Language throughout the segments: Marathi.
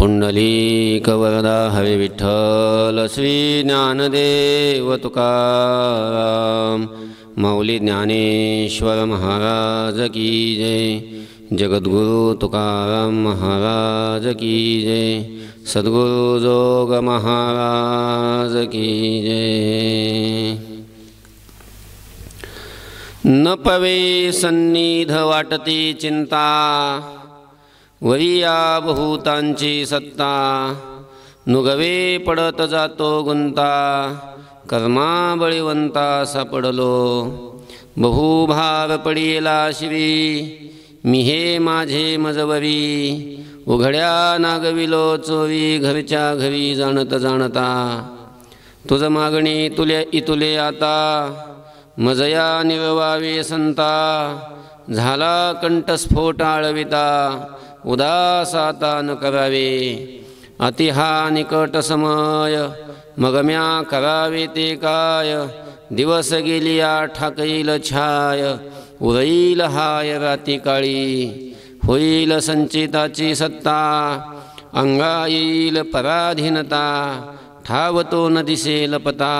पुंडलीकवरदा हरी विठ्ठल श्री ज्ञानदेव तुकाराम माऊली ज्ञानेश्वर महाराज की जय। जगद्गुरु तुकाराम महाराज की जय। सद्गुरु जोग महाराज की जय। न पवे सन्निध वाटती चिंता, वरिया बहुतांची सत्ता, नुगवे पडत जातो गुंता, कर्मा बळीवंता सापडलो, बहुभार पडिला शिवी, मी हे माझे मजवरी, उघड्या नागविलो चोरी, घरच्या घरी जाणत जाणता, तुझ मागणी तुले इतुले आता, मजया निर्वावे संता, झाला कंठस्फोट आळविता, उदास आता न करावे, अतिहा निकट समय, मग म्या करावे ते काय, दिवस गेलिया ठाकईल छाय, उरईल हाय राती काळी, होईल संचिताची सत्ता, अंगा येईल पराधीनता, ठावतो न दिसेल पता,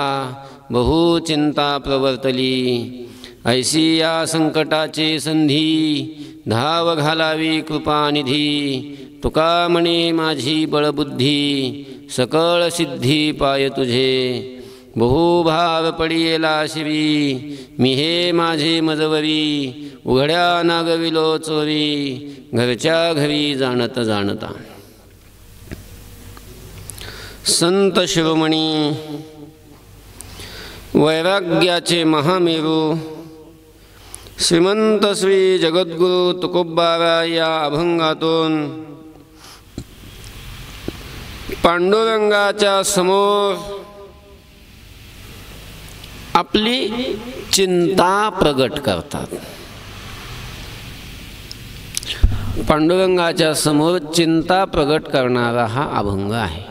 बहु चिंता प्रवर्तली, ऐसी या संकटाचे संधी, धाव घालावी कृपानिधी, तुका म्हणे माझी बळबुद्धी, सकळ सिद्धी पाय तुझे, बहुभार पडिला शिवी, मी हे माझे मजवरी, उघड्या नागविलो चोरी, घरच्या घरी जाणत जाणता। संत शिरोमणी वैराग्याचे महामेरू श्रीमंत श्री जगद्गुरु तुकोबारा या अभंगातून पांडुरंगाच्या समोर आपली चिंता प्रगट करतात। पांडुरंगाच्या समोर चिंता प्रगट करणारा हा अभंग आहे।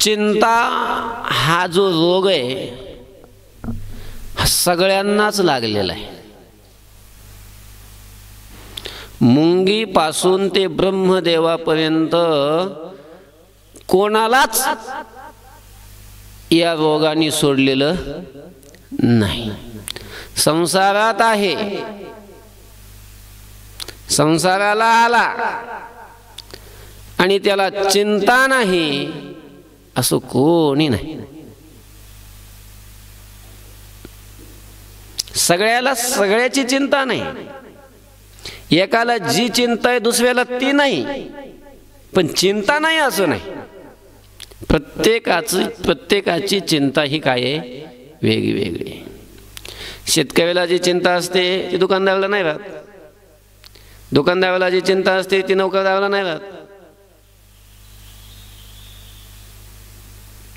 चिंता हा जो रोग आहे हा सगळ्यांनाच लागलेला आहे। मुंगीपासून ते ब्रह्मदेवापर्यंत कोणालाच या रोगाने सोडलेलं नाही। संसारात आहे, संसाराला आला आणि त्याला चिंता नाही असं कोणी नाही। सगळ्याला सगळ्याची चिंता नाही, एकाला जी चिंता आहे दुसऱ्याला ती नाही, पण चिंता नाही असं नाही। प्रत्येकाची चिंता ही काय आहे, वेगळी। शेतकऱ्याला जी चिंता असते ती दुकानदाराला नाही राहत, दुकानदाराला जी चिंता असते ती नोकरदाराला नाही राहत।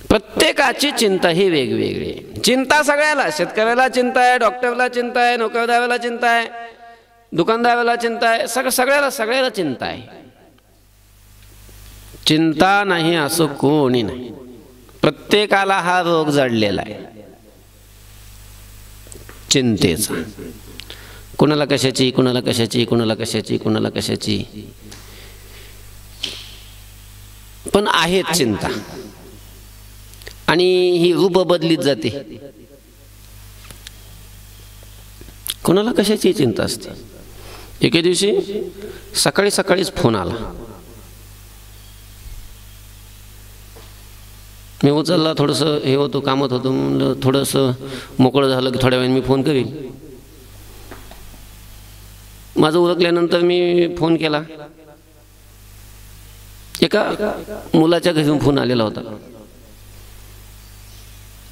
प्रत्येकाची चिंता ही वेगवेगळी। चिंता सगळ्याला, शेतकऱ्याला चिंता आहे, डॉक्टरला चिंता आहे, नोकरदाराला चिंता आहे, दुकानदाराला चिंता आहे, सगळ्याला चिंता आहे। चिंता नाही असं कोणी नाही, प्रत्येकाला हा रोग जडलेला आहे चिंतेचा। कुणाला कशाची, कुणाला कशाची, कुणाला कशाची, कुणाला कशाची, पण आहेत चिंता आणि ही रूप बदलीत जाते। कुणाला कशाची चिंता असते। एके दिवशी सकाळीच फोन आला, मी उचलला, थोडंसं हे होतं, कामात होतं, म्हणलं थोडंसं मोकळं झालं की थोड्या वेळाने मी फोन करीन। माझं उरकल्यानंतर मी फोन केला, एका मुलाच्या घरून फोन आलेला होता।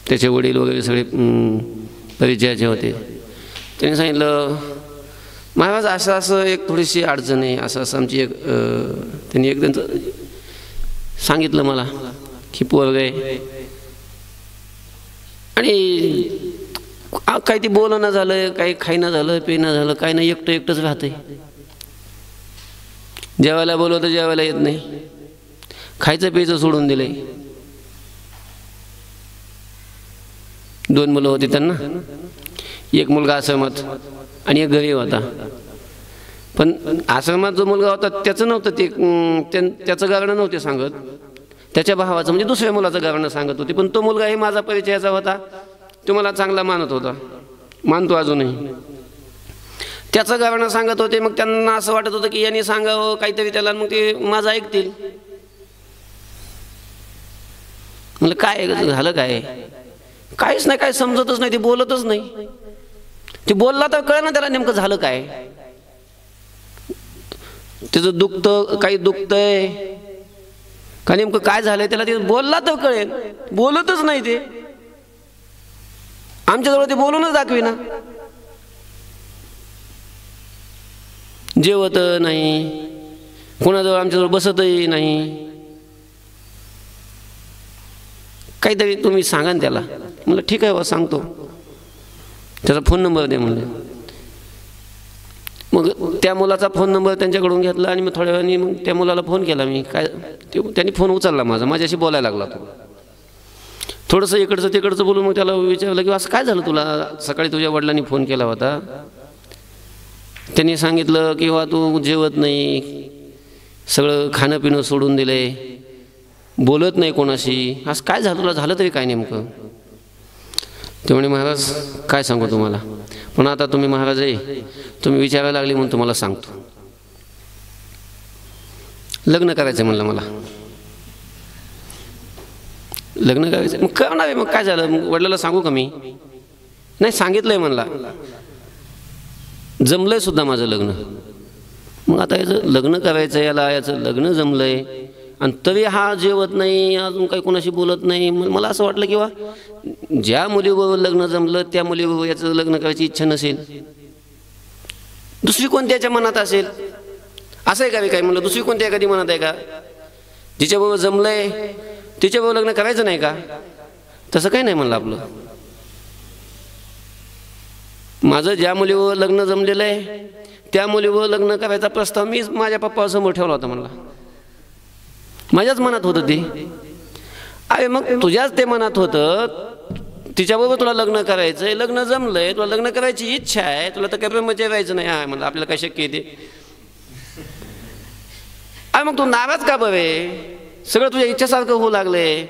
त्याचे वडील वगैरे सगळे परिचयाचे होते। त्यांनी सांगितलं, महाराज असं एक थोडीशी अडचण आहे, असं आमची एक, त्यांनी एक त्यांचं सांगितलं मला की पोरग आहे आणि काही ते बोलणं झालं, काही खायनं झालं, पिणं झालं, काही नाही, एकटंच राहतंय, जेवायला बोलवतं जेवायला येत नाही, खायचं प्यायचं सोडून दिलंय। 2 मुलं होती त्यांना, एक मुलगा आश्रमात आणि एक घरी होता। पण आश्रमात जो मुलगा होता त्याचं नव्हतं ते, त्याचं गाणं नव्हते सांगत, त्याच्या भावाचं म्हणजे दुसऱ्या मुलाचं गाणं सांगत होते. पण तो मुलगा हे माझा परिचयाचा होता, तो मला चांगला मानत होता, मानतो अजूनही. त्याचं गाणं सांगत होते. मग त्यांना असं वाटत होतं की यांनी सांगावं काहीतरी त्याला, मग ते माझं ऐकतील. म्हणलं काय झालं, काय काहीच नाही, काय समजतच नाही, ते बोलतच नाही. ते बोलला तर कळ ना त्याला नेमकं झालं काय, त्याचं दुखतं, काही दुखतंय का, नेमकं काय झालंय त्याला, ते बोलला तर कळेल. बोलतच नाही ते, आमच्याजवळ ते बोलूनच दाखवी ना. जेवत नाही, कोणाजवळ आमच्याजवळ बसतही नाही. काहीतरी तुम्ही सांगा ना त्याला. म्हणलं ठीक आहे बा सांगतो, त्याचा फोन नंबर दे म्हणलं. मग त्या मुलाचा फोन नंबर त्यांच्याकडून घेतला आणि मग थोड्या वेळाने मग त्या मुलाला फोन केला मी. काय त्यांनी फोन उचलला माझ्याशी बोलायला लागला. तो थोडंसं इकडचं तिकडचं बोलून मग त्याला विचारलं की असं काय झालं तुला, सकाळी तुझ्या वडिलांनी फोन केला होता, त्यांनी सांगितलं की बा तू जेवत नाही, सगळं खाणं पिणं सोडून दिले, बोलत नाही कोणाशी, असं काय झालं तुला, झालं तरी काय नेमकं. ते म्हणे महाराज काय सांगू तुम्हाला, पण आता तुम्ही महाराज आहे, तुम्ही विचारायला लागले म्हणून तुम्हाला सांगतो. लग्न करायचं म्हणलं मला, लग्न करायचं. मग करणार आहे. मग काय झालं, मग वडिलांना सांगू का मी, नाही सांगितलंय म्हणला, जमलंय सुद्धा माझं लग्न. मग आता याचं लग्न करायचं, याचं लग्न जमलंय आणि तरी हा जेवत नाही, अजून काही कोणाशी बोलत नाही. मला असं वाटलं की ज्या मुलीबरोबर लग्न जमलं त्या मुलीबरोबर याचं लग्न करायची इच्छा नसेल, दुसरी कोणत्या याच्या मनात असेल. असं आहे का काय म्हणलं, दुसरी कोणत्या एखादी मनात आहे का, जिच्याबरोबर जमलंय तिच्याबरोबर लग्न करायचं नाही का. तसं काही नाही म्हणलं आपलं. माझं ज्या मुलीबरोबर लग्न जमलेलं आहे त्या मुलीबरोबर लग्न करायचा प्रस्ताव मी माझ्या पप्पासमोर ठेवला होता म्हणला. माझ्याच मनात होतं ते. अरे मग तुझ्याच ते मनात होतं, तिच्याबरोबर तुला लग्न करायचंय, लग्न जमलंय, तुला लग्न करायची इच्छा आहे, तुला तर काय ब्रह्मचर्याचं नाही आहे म्हणलं, आपल्याला काय शक्य आहे ते. अरे मग तू नाराज का बरे, सगळं तुझ्या इच्छासारखं होऊ लागलंय,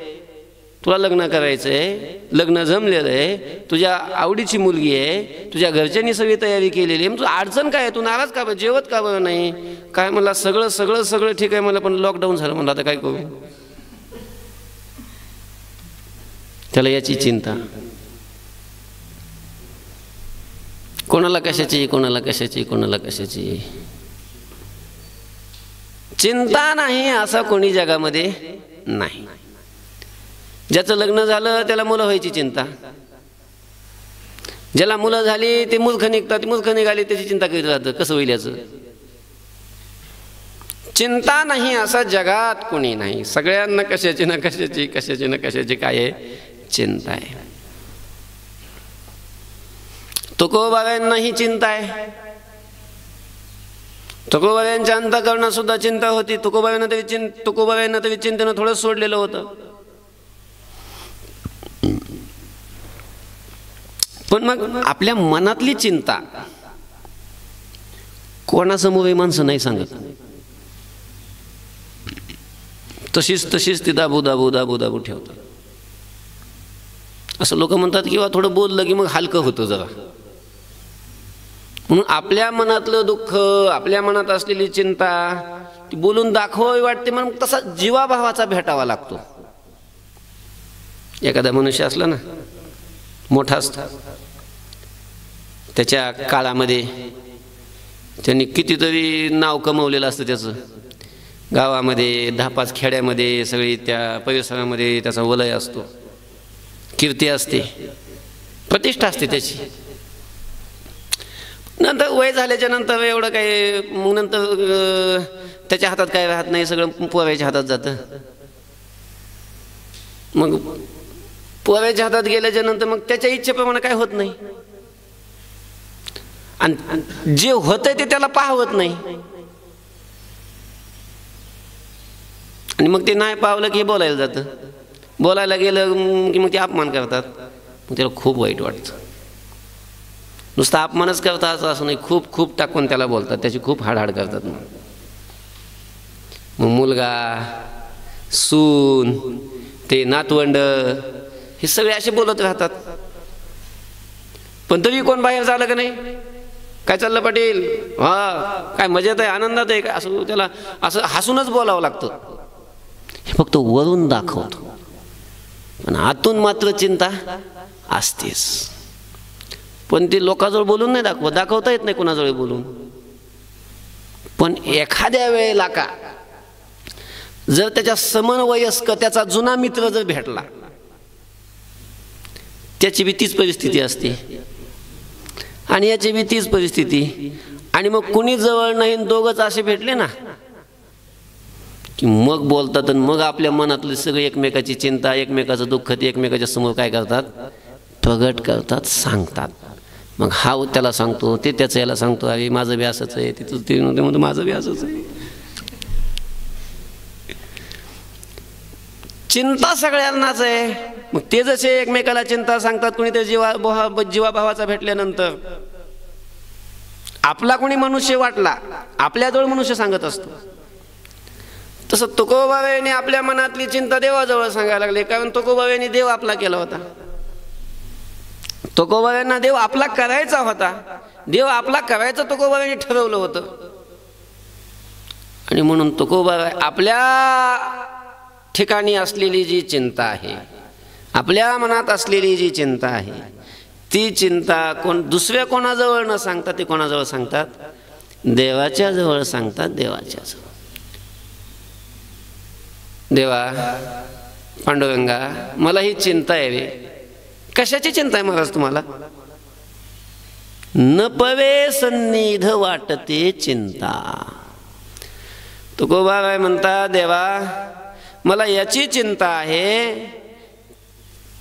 तुला लग्न करायचंय, लग्न जमलेलं आहे, तुझ्या आवडीची मुलगी आहे, तुझ्या घरच्यांनी सगळी तयारी केलेली आहे, मग तुला अडचण काय आहे, तू नाराज का बरं, जेवत का बरं नाही. काय म्हणला सगळं सगळं सगळं ठीक आहे मला, पण लॉकडाऊन झालं म्हणलं, आता काय करू. त्याला याची चिंता, कोणाला कशाची, कोणाला कशाची, कोणाला कशाची चिंता नाही असं कोणी जगामध्ये नाही. ज्याचं लग्न झालं त्याला मुलं व्हायची चिंता, ज्याला मुलं झाली ते मूर्ख निघतात, मूर्ख निघाली त्याची चिंता करीत राहतं कसं होईल याचं. चिंता नाही असं जगात कोणी नाही. सगळ्यांना कशाची ना कशाची, कशाची ना कशाची काय आहे, चिंता आहे. तुकोबाबांना ही चिंता आहे. तुकोबाबांच्या अंतःकरणात सुद्धा चिंता होती. तुकोबाबांना तरी चिंतेनं थोडं सोडलेलं होतं. पण मग आपल्या मनातली चिंता कोणासमोर हे माणसं नाही सांगत. तशीच तशीच ती दाबू दाबू दाबू दाबू ठेवतात. असं लोक म्हणतात किंवा थोडं बोललं की मग हलकं होतं जरा. म्हणून आपल्या मनातलं दुःख, आपल्या मनात असलेली चिंता ती बोलून दाखवावी वाटते, मग तसा जीवाभावाचा भेटावा लागतो. एखादा मनुष्य असला ना, मोठा असतो, त्याच्या काळामध्ये त्यांनी कितीतरी नाव कमवलेलं असतं त्याचं. गावामध्ये 10-5 खेड्यामध्ये सगळी त्या परिसरामध्ये त्याचा वलय असतो, कीर्ती असते, प्रतिष्ठा असते त्याची. नंतर वय झाल्याच्या नंतर एवढं काही, मग नंतर त्याच्या हातात काय राहत नाही, सगळं पोराच्या हातात जातं. मग पोराच्या हातात गेल्याच्या नंतर मग त्याच्या इच्छेप्रमाणे काय होत नाही, आणि जे होतंय ते त्याला पाहवत नाही. आणि मग ते नाही पावलं की बोलायला जातं. बोलायला गेलं की मग ते अपमान करतात. मग त्याला खूप वाईट वाटतं. नुसता अपमानच करतात असं नाही, खूप खूप टाकून त्याला बोलतात, त्याची खूप हाडहाड करतात. मग मुलगा, सून, ते नातवंड हे सगळे असे बोलत राहतात. पण तरी कोण बाहेर झालं का नाही, काय चाललं पाटील, हा काय मजेत आहे, आनंदात आहे काय, असं त्याला असं हसूनच बोलावं लागतं. हे फक्त वरून दाखवतो, पण आतून मात्र चिंता असतेच. पण ती लोकांजवळ बोलून नाही दाखवता येत नाही कोणाजवळ बोलून. पण एखाद्या वेळेला का जर त्याच्या समवयस्क त्याचा जुना मित्र जर भेटला, त्याची बी तीच परिस्थिती असते आणि याची बी तीच परिस्थिती, आणि मग कुणी जवळ नाही, दोघंच असे भेटले ना की मग बोलतात आणि मग आपल्या मनातली सगळी एकमेकाची चिंता, एकमेकाचं दुःख ते एकमेकाच्या समोर काय करतात, प्रगट करतात, सांगतात. मग हा त्याला सांगतो, ते त्याचं याला सांगतो, अरे माझं बी असंच आहे, तिथं ते म्हणतो माझं बी असंच आहे. चिंता सगळ्यांनाच आहे. मग ते जसे एकमेकाला चिंता सांगतात, कुणीतरी जीवाभावाचा भेटल्यानंतर आपला कोणी मनुष्य वाटला, आपल्याजवळ मनुष्य सांगत असतो, तसं तुकोबाबाईने आपल्या मनातली चिंता देवाजवळ सांगायला लागले. कारण तुकोबाबाईने देव आपला केला होता, तुकोबाबाईंना देव आपला करायचा होता, देव आपला करायचं तुकोबाबाईने ठरवलं होतं. आणि म्हणून तुकोबाबाई आपल्या ठिकाणी असलेली जी चिंता आहे, आपल्या मनात असलेली जी चिंता आहे, ती चिंता दुसऱ्या कोणाजवळ न सांगता ते कोणाजवळ सांगतात, देवाच्या जवळ सांगतात. देवाच्या जवळ, देवा पांडुरंगा मला ही चिंता आहे रे. कशाची चिंता आहे महाराज तुम्हाला? न पवे सन्निध वाटते चिंता. तुकोबाबाई म्हणतात, देवा मला याची चिंता आहे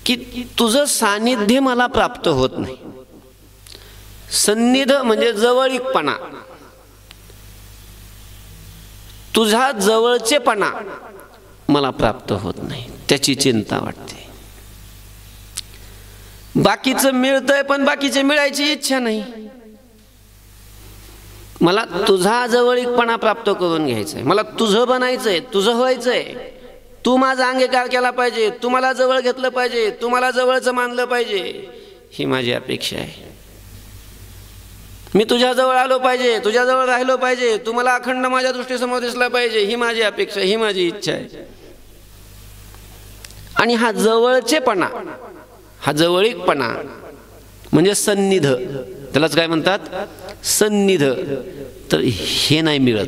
की तुझं सानिध्य मला प्राप्त होत नाही. सन्निध म्हणजे जवळीकपणा, तुझा जवळचेपणा मला प्राप्त होत नाही, त्याची चिंता वाटते. बाकीचं मिळतंय पण बाकीचे मिळायची इच्छा नाही. मला तुझा जवळीकपणा प्राप्त करून घ्यायचंय, मला तुझं बनायचंय, तुझं व्हायचंय. तू माझा अंगीकार केला पाहिजे, तू मला जवळ घेतलं पाहिजे, तू मला जवळचं मानलं पाहिजे, ही माझी अपेक्षा आहे. मी तुझ्या जवळ आलो पाहिजे, तुझ्या जवळ राहिलो पाहिजे, तू मला अखंड माझ्या दृष्टीसमोर दिसला पाहिजे, ही माझी अपेक्षा, ही माझी इच्छा आहे. आणि हा जवळचेपणा, हा जवळीकपणा म्हणजे सन्निध, त्यालाच काय म्हणतात, सन्निध. तर हे नाही मिळत.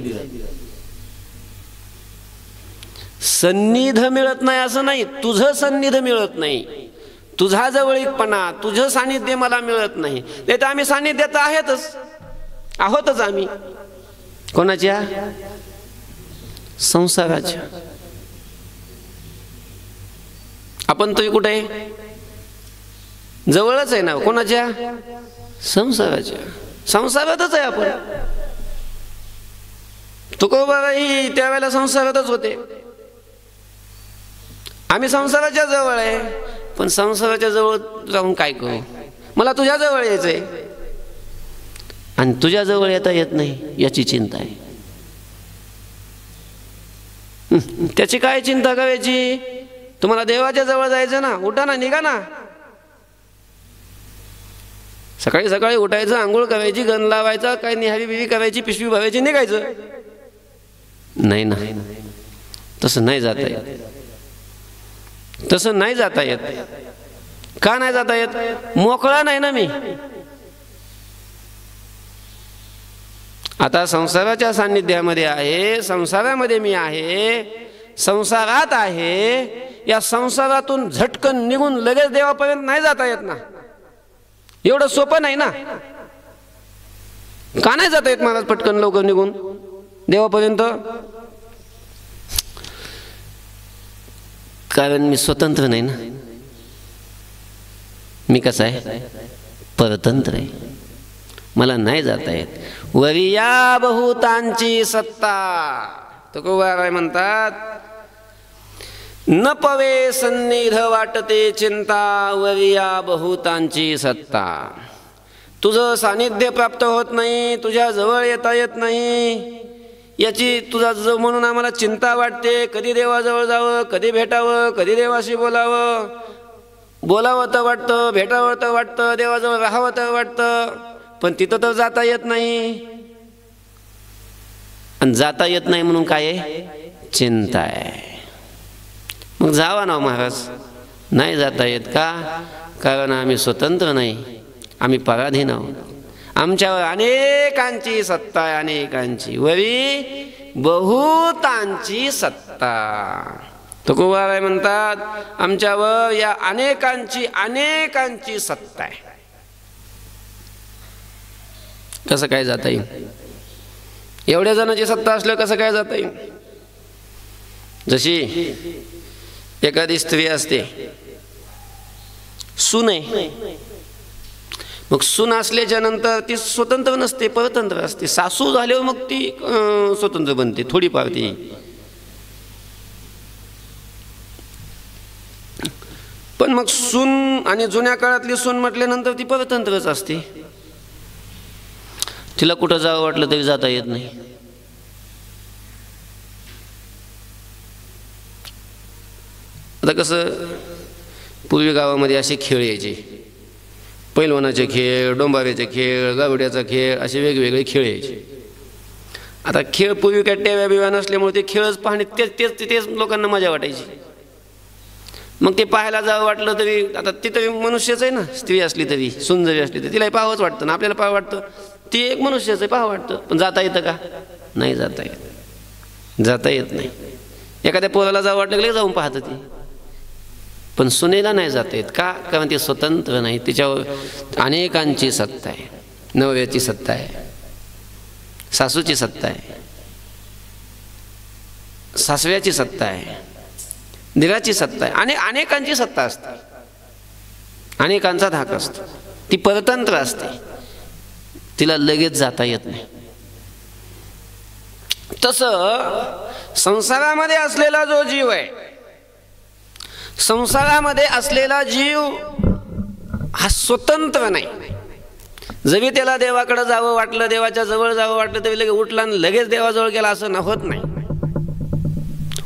सन्निध मिळत नाही असं नाही, तुझं सन्निध मिळत नाही, तुझा जवळीकपणा, तुझं सानिध्य मला मिळत नाही. नाही तर आम्ही सानिध्यात आहोतच आम्ही. कोणाच्या? संसाराच्या. आपण तरी कुठे आहे? जवळच आहे ना. कोणाच्या? संसाराच्या. संसारातच आहे आपण. तुकोबाबाई त्यावेळेला संसारातच होते. आम्ही संसाराच्या जवळ आहे, पण संसाराच्या जवळ जाऊन काय करू? मला तुझ्या जवळ यायचंय आणि तुझ्या जवळ येता येत नाही, याची चिंता आहे. त्याची काय चिंता करायची? तुम्हाला देवाच्या जवळ जायचं ना, उठा ना, निघा ना. सकाळी सकाळी उठायचं, आंघोळ करायची, गण लावायचा, काय निहारी बिवी करायची, पिशवी भरायची, निघायचं. नाही ना, तसं नाही जाता येत. तसं नाही जाता येत. का नाही जाता येत? मोकळा नाही ना मी. आता संसाराच्या सान्निध्यामध्ये आहे, संसारामध्ये मी आहे, संसारात आहे. या संसारातून झटकन निघून लगेच देवापर्यंत नाही जाता येत ना. एवढं सोपं नाही ना. का नाही जाता येत महाराज पटकन लवकर निघून देवापर्यंत? कारण मी स्वतंत्र नाही ना. मी कसं आहे? परतंत्र आहे. मला नाही जाता येत. वरिया बहुतांची सत्ता. तुकोबाराय म्हणतात, न पवे सन्निध वाटते चिंता, वरिया बहुतांची सत्ता. तुझं सानिध्य प्राप्त होत नाही, तुझ्या जवळ येता येत नाही, याची तुझा म्हणून आम्हाला चिंता वाटते. कधी देवाजवळ जावं, कधी भेटावं, कधी देवाशी बोलावं. बोलावं तर वाटतं, भेटावं तर वाटतं, देवाजवळ राहावं तर वाटतं, पण तिथं तर जाता येत नाही. आणि जाता येत नाही म्हणून काय आहे? चिंता आहे. मग जावा ना महाराज. नाही जाता येत का? कारण आम्ही स्वतंत्र नाही, आम्ही पराधीन आहोत. आमच्यावर अनेकांची सत्ता आहे, अनेकांची, वरी बहुतांची सत्ता. तुकोबाराय म्हणतात आमच्यावर या अनेकांची सत्ता आहे. कसं काय जाता येईल? एवढ्या जणांची सत्ता असल्यावर कसं काय जाता येईल? जशी एखादी स्त्री असते, सून आहे, मग सून असल्याच्या नंतर ती स्वतंत्र नसते, परतंत्र असते. सासू झाल्यावर मग ती स्वतंत्र बनते थोडीफार ती. पण मग सून आणि जुन्या काळातली सून म्हटल्यानंतर ती परतंत्रच असते. तिला कुठं जावं वाटलं तरी जाता येत नाही. आता कसं पूर्वी गावामध्ये असे खेळ यायचे, पैलवानाचे खेळ, डोंबाऱ्याचे खेळ, गावड्याचा खेळ, असे वेगवेगळे खेळ यायचे. आता खेळ पूर्वी काय टेव्या बिव्या नसल्यामुळे ते खेळच पाहणे तेच लोकांना मजा वाटायची. मग ते पाहायला जावं वाटलं तरी, आता ती तरी मनुष्यच आहे ना, स्त्री असली तरी, सून जरी असली तरी तिलाही पाहावंच वाटतं ना, आपल्याला पाहावं वाटतं. ती एक मनुष्यच आहे, पाहावं वाटतं. पण जाता येतं का? नाही जाता येत, जाता येत नाही. एखाद्या पोराला जावं वाटलं की जाऊन पाहतं ती, पण सुनेला नाही जाता येत का? कारण ती स्वतंत्र नाही, तिच्यावर अनेकांची सत्ता आहे. नवऱ्याची सत्ता आहे, सासूची सत्ता आहे, सासऱ्याची सत्ता आहे, दिराची सत्ता आहे, आणि अनेकांची सत्ता असते, अनेकांचा धाक असतो. ती परतंत्र असते, तिला लगेच जाता येत नाही. तसं संसारामध्ये असलेला जो जीव आहे, संसारामध्ये असलेला जीव हा स्वतंत्र नाही. जरी त्याला देवाकडे जावं वाटलं, देवाच्या जवळ जावं वाटलं, तरी लगेच उठला आणि लगेच देवाजवळ गेला असं होत नाही.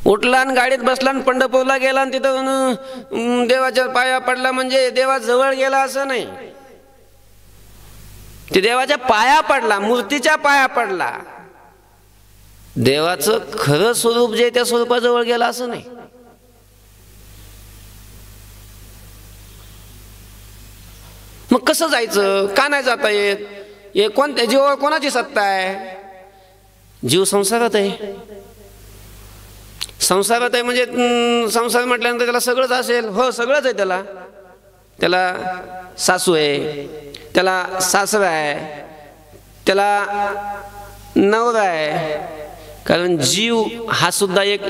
उठला आणि गाडीत बसला आणि पंढरपूरला गेला आणि तिथं देवाच्या पाया पडला म्हणजे देवाजवळ गेला असं नाही. ते देवाच्या पाया पडला, मूर्तीच्या पाया पडला. देवाचं खरं स्वरूप जे त्या स्वरूपाजवळ गेला असं नाही. मग कसं जायचं? का नाही जाता येत? हे कोणत्या जीवावर कोणाची सत्ता आहे? जीव संसारात आहे. संसारात आहे म्हणजे संसार म्हटल्यानंतर त्याला सगळंच असेल. हो, सगळंच आहे त्याला. त्याला सासू आहे, त्याला सासरा आहे, त्याला नवरा आहे. कारण जीव हा सुद्धा एक,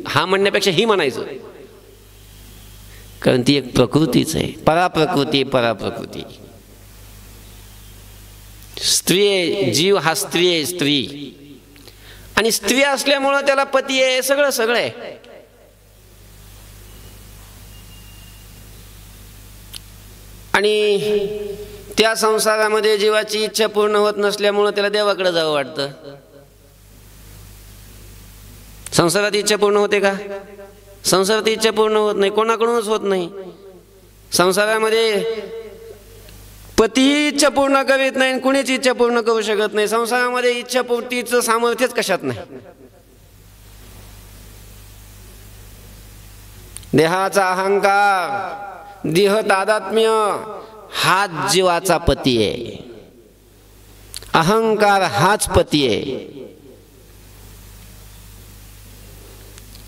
हा म्हणण्यापेक्षा ही म्हणायचं, कारण ती एक प्रकृतीच आहे. पराप्रकृती, पराप्रकृती. स्त्री आहे, जीव हा स्त्री आहे, स्त्री. आणि स्त्री असल्यामुळं त्याला पती आहे, सगळं सगळं आहे. आणि त्या संसारामध्ये जीवाची इच्छा पूर्ण होत नसल्यामुळं त्याला देवाकडे जावं वाटतं. संसारात इच्छा पूर्ण होते का? संसारात इच्छा पूर्ण होत नाही, कोणाकडूनच होत नाही. संसारामध्ये पती इच्छा पूर्ण करीत नाही, कुणीच इच्छा पूर्ण करू शकत नाही. संसारामध्ये इच्छा पूर्तीचं सामर्थ्यच कशात नाही. देहाचा अहंकार, देह तादात्म्य हाच जीवाचा पती आहे. अहंकार हाच पती आहे.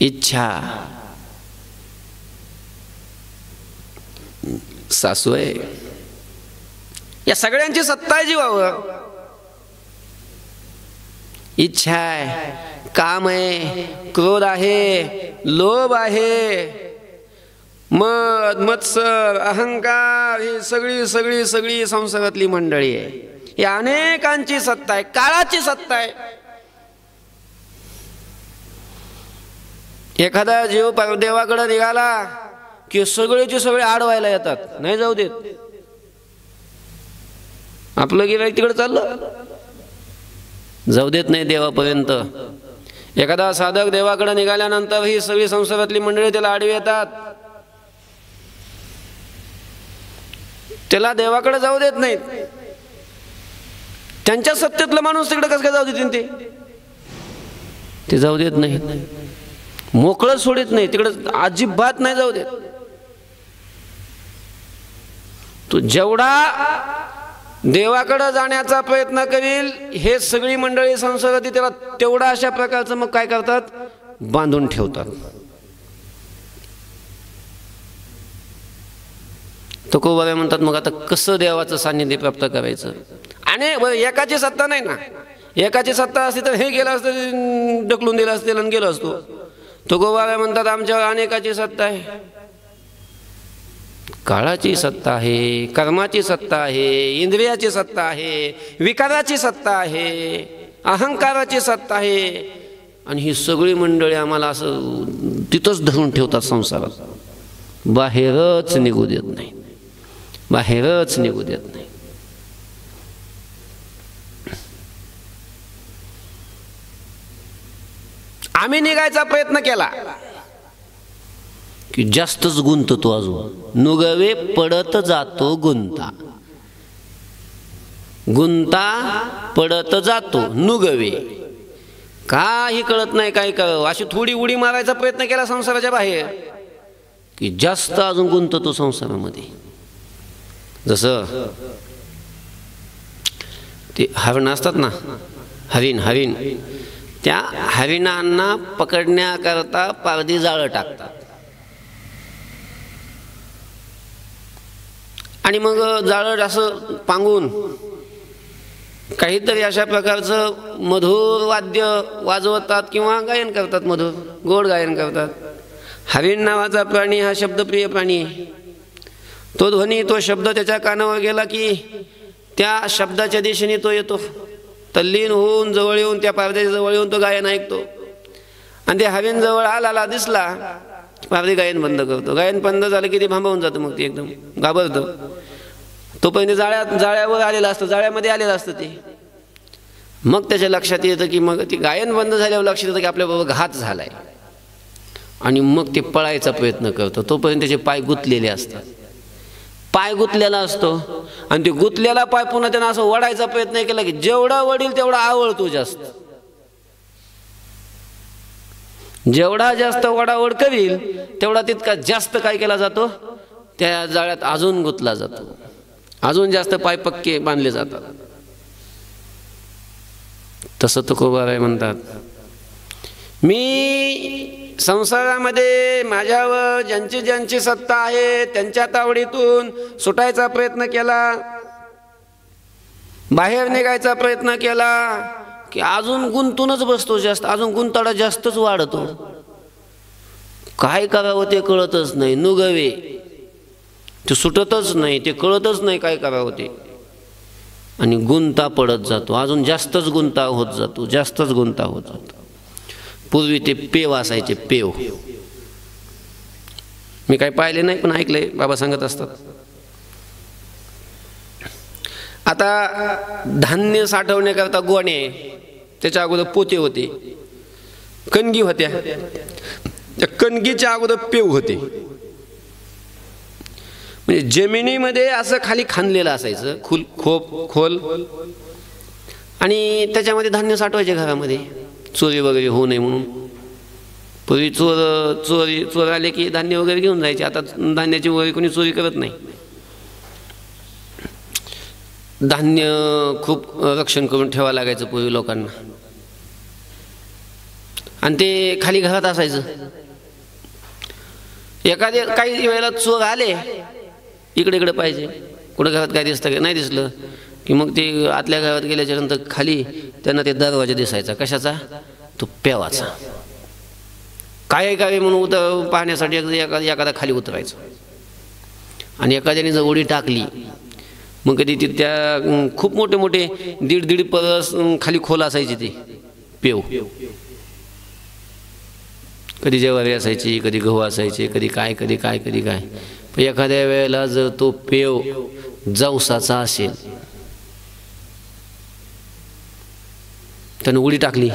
इच्छा सासू आहे. या सगळ्यांची सत्ता आहे जीवावर. इच्छा आहे, काम आहे, क्रोध आहे, लोभ आहे, मद, मत्सर, अहंकार, ही सगळी सगळी सगळी संसारातली मंडळी आहे. या अनेकांची सत्ता आहे, काळाची सत्ता आहे. एखादा जीव देवाकडे निघाला की सगळेचे सगळे आडवायला येतात, नाही जाऊ देत. आपलं गिऱ्हाईक तिकडे चाललं, जाऊ देत नाही देवापर्यंत. एखादा साधक देवाकडे निघाल्यानंतर ही सगळी संसारातली मंडळी त्याला आडवी येतात, त्याला देवाकडे जाऊ देत नाहीत. त्यांच्या सत्तेतला माणूस तिकडे कसं काय जाऊ देतील? ते जाऊ देत नाही, मोकळं सोडित नाही, तिकडे अजिबात नाही जाऊ देत. तो जेवढा देवाकडे जाण्याचा प्रयत्न करील हे सगळी मंडळी संसारातील, त्याला तेवढा अशा प्रकारचं मग काय करतात, बांधून ठेवतात. तुकोबा म्हणतात मग आता कसं देवाचं सान्निध्य प्राप्त करायचं? आणि एकाची सत्ता नाही ना, एकाची सत्ता असती तर हे गेलं असतं, ढकलून दिलं असतं आणि गेलो असतो. तुकोबा म्हणतात आमच्यावर अनेकाची सत्ता आहे. काळाची सत्ता आहे, कर्माची सत्ता आहे, इंद्रियाची सत्ता आहे, विकाराची सत्ता आहे, अहंकाराची सत्ता आहे. आणि ही सगळी मंडळी आम्हाला असं तिथंच धरून ठेवतात संसारात, बाहेरच निघू देत नाही, बाहेरच निघू देत नाही. आम्ही निघायचा प्रयत्न केला की जास्तच गुंततो, अजून नुगवे पडत जातो गुंता, गुंता पडत जातो नुगवे. काही कळत नाही काय करावं, अशी थोडी उडी मारायचा प्रयत्न केला संसाराच्या बाहेर की जास्त अजून गुंततो संसारामध्ये. जसं ते हरण असतात ना, हरिण, हरिण, त्या हरिणांना पकडण्याकरता पारधी जाळं टाकतात आणि मग जाळं असं पांगून काहीतरी अशा प्रकारचं मधुर वाद्य वाजवतात किंवा गायन करतात, मधुर गोड गायन करतात. हरिण नावाचा प्राणी हा शब्दप्रिय प्राणी आहे. तो ध्वनी, तो शब्द त्याच्या कानावर गेला की त्या शब्दाच्या दिशेने तो येतो, तल्लीन होऊन जवळ येऊन त्या पारध्याच्या जवळ येऊन तो गायन ऐकतो. आणि ते हरिण जवळ आला दिसला, पारधी गायन बंद करतो. गायन बंद झालं की ते भांबावून जातं, मग ते एकदम घाबरतं. तो पहिले जाळ्यावर आलेला असतो, जाळ्यामध्ये आलेलं असतं ते. मग त्याच्या लक्षात येतं की मग ते गायन बंद झाल्यावर लक्षात येतं की आपल्याबरोबर घात झालाय. आणि मग ते पळायचा प्रयत्न करतो. तोपर्यंत त्याचे पाय गुंतलेले असतात, पाय गुंतलेला असतो. आणि ते गुंतलेला पाय पुन्हा त्यानं असं वडायचा प्रयत्न केला की जेवढा वडील तेवढा आवळतो जास्त, जेवढा जास्त वडावड करील तेवढा तितका जास्त काय केला जातो, त्या जाळ्यात अजून गुंतला जातो, अजून जास्त पाय पक्के बांधले जातात. तसं तुकोबाराय म्हणतात, मी संसारामध्ये माझ्यावर ज्यांची ज्यांची सत्ता आहे त्यांच्या तावडीतून सुटायचा प्रयत्न केला, बाहेर निघायचा प्रयत्न केला की अजून गुंतूनच बसतो, जास्त अजून गुंताडा जास्तच वाढतो. काय करावं ते कळतच नाही, नुगवे ते सुटतच नाही, ते कळतच नाही काय करावं ते. आणि गुंता पडत जातो, अजून जास्तच गुंता होत जातो, जास्तच गुंता होत जातो. पूर्वी ते पेव असायचे, पेव. मी काही पाहिले नाही पण ऐकलंय, बाबा सांगत असतात. आता धान्य साठवण्याकरता गोणे, त्याच्या अगोदर पोते होते, कणगी होत्या, त्या कणगीच्या अगोदर पेव होते. म्हणजे जमिनीमध्ये असं खाली खांदलेलं असायचं, खोल, आणि त्याच्यामध्ये धान्य साठवायचे घरामध्ये, चोरी वगैरे होऊ नये म्हणून. पूर्वी चोर आले की धान्य वगैरे घेऊन जायचे. आता धान्याची वगैरे कोणी चोरी करत नाही. धान्य खूप रक्षण करून ठेवावं लागायचं पूर्वी लोकांना. आणि ते खाली घरात असायचं. एखाद्या काही वेळेला चोर आले, इकडे पाहिजे, कुठं घरात काय दिसतं का, नाही दिसलं की मग ते आतल्या घरात गेल्याच्या नंतर खाली त्यांना ते दरवाजा दिसायचा, कशाचा, तो पेवाचा. काय म्हणून पाहण्यासाठी एखादा खाली उतरायचा. आणि एखाद्याने जर उडी टाकली मग कधी ती त्या खूप मोठे 1.5 परस खाली खोल असायची ते पेव. कधी ज्वारी असायची, कधी गहू असायचे, कधी काय. पण एखाद्या वेळेला जर तो पेव जवसाचा असेल त्यानं उडी टाकली,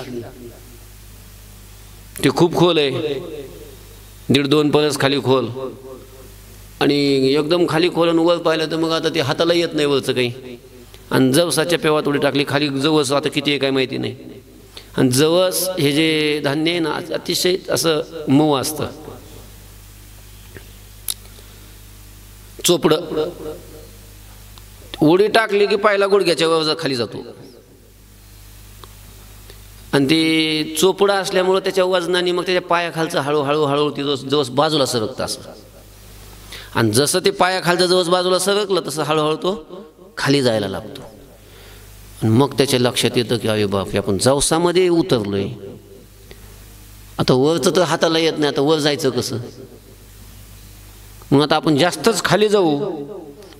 ते खूप खोल आहे, 1.5-2 परस खाली खोल, आणि एकदम खाली खोल आणि वर पाहिलं तर मग आता ते हाताला येत नाही वरचं काही, आणि जवसाच्या पेवात उडी टाकली खाली. जवस आता किती आहे काय माहिती नाही, आणि जवस हे जे धान्य आहे ना अतिशय असं मऊ असतं, चोपडं. उडी टाकली की पहिला गुडघ्याच्या वर खाली जातो, आणि ते चोपडं असल्यामुळं त्याच्या वजनाने मग त्याच्या पायाखालचं हळूहळू हळू ती जवस बाजूला सरकतं असं, आणि जसं ते पायाखालचं जवस बाजूला सरकलं तसं हळूहळू तो खाली जायला लागतो. आणि मग त्याच्या लक्षात येतं की अरे बाप, आपण जवसामध्ये उतरलोय, आता वरचं तर हाताला येत नाही, आता वर जायचं कसं? मग आता आपण जास्तच खाली जाऊ,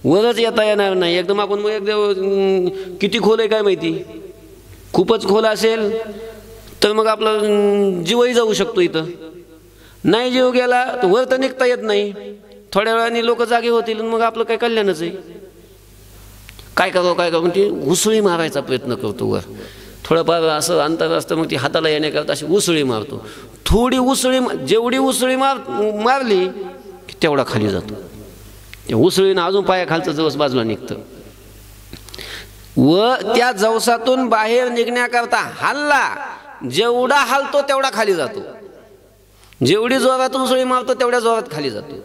वरच येता येणार नाही एकदम. आपण मग एकदम किती खोल आहे काय माहिती, खूपच खोल असेल तर मग आपला जीवही जाऊ शकतो. इथं नाही जीव गेला तर वर तर निघता येत नाही, थोड्या वेळाने लोक जागे होतील, मग आपलं काय कल्याणच आहे. काय करावं म्हणजे उसळी मारायचा प्रयत्न करतो वर, थोडंफार असं अंतर असतं, मग ती हाताला येण्याकरता अशी उसळी मारतो. थोडी उसळी, जेवढी उसळी मारली की तेवढा खाली जातो. त्या उसळीनं अजून पायाखालचं जवस बाजूला निघतं, व त्या जवसातून बाहेर निघण्याकरता हल्ला, जेवढा हलतो तेवढा खाली जातो, जेवढी जोरात उसळी मारतो तेवढ्या जोरात खाली जातो,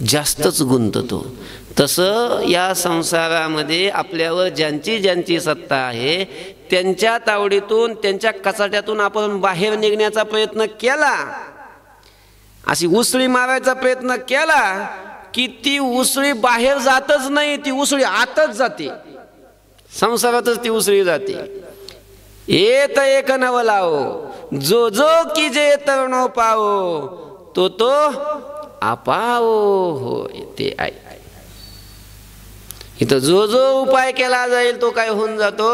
जास्तच गुंततो. तसं या संसारामध्ये आपल्यावर ज्यांची ज्यांची सत्ता आहे त्यांच्या तावडीतून, त्यांच्या कचाट्यातून आपण बाहेर निघण्याचा प्रयत्न केला, अशी उसळी मारायचा प्रयत्न केला की ती उसळी बाहेर जातच नाही, ती उसळी आतच जाते, संसारातच ती उसळी जाते. येत एक नव लावो, जो जो की जे तरुणो पावो, तो तो आपाओ हो. ते आहे इथं जो जो उपाय केला जाईल तो काय होऊन जातो,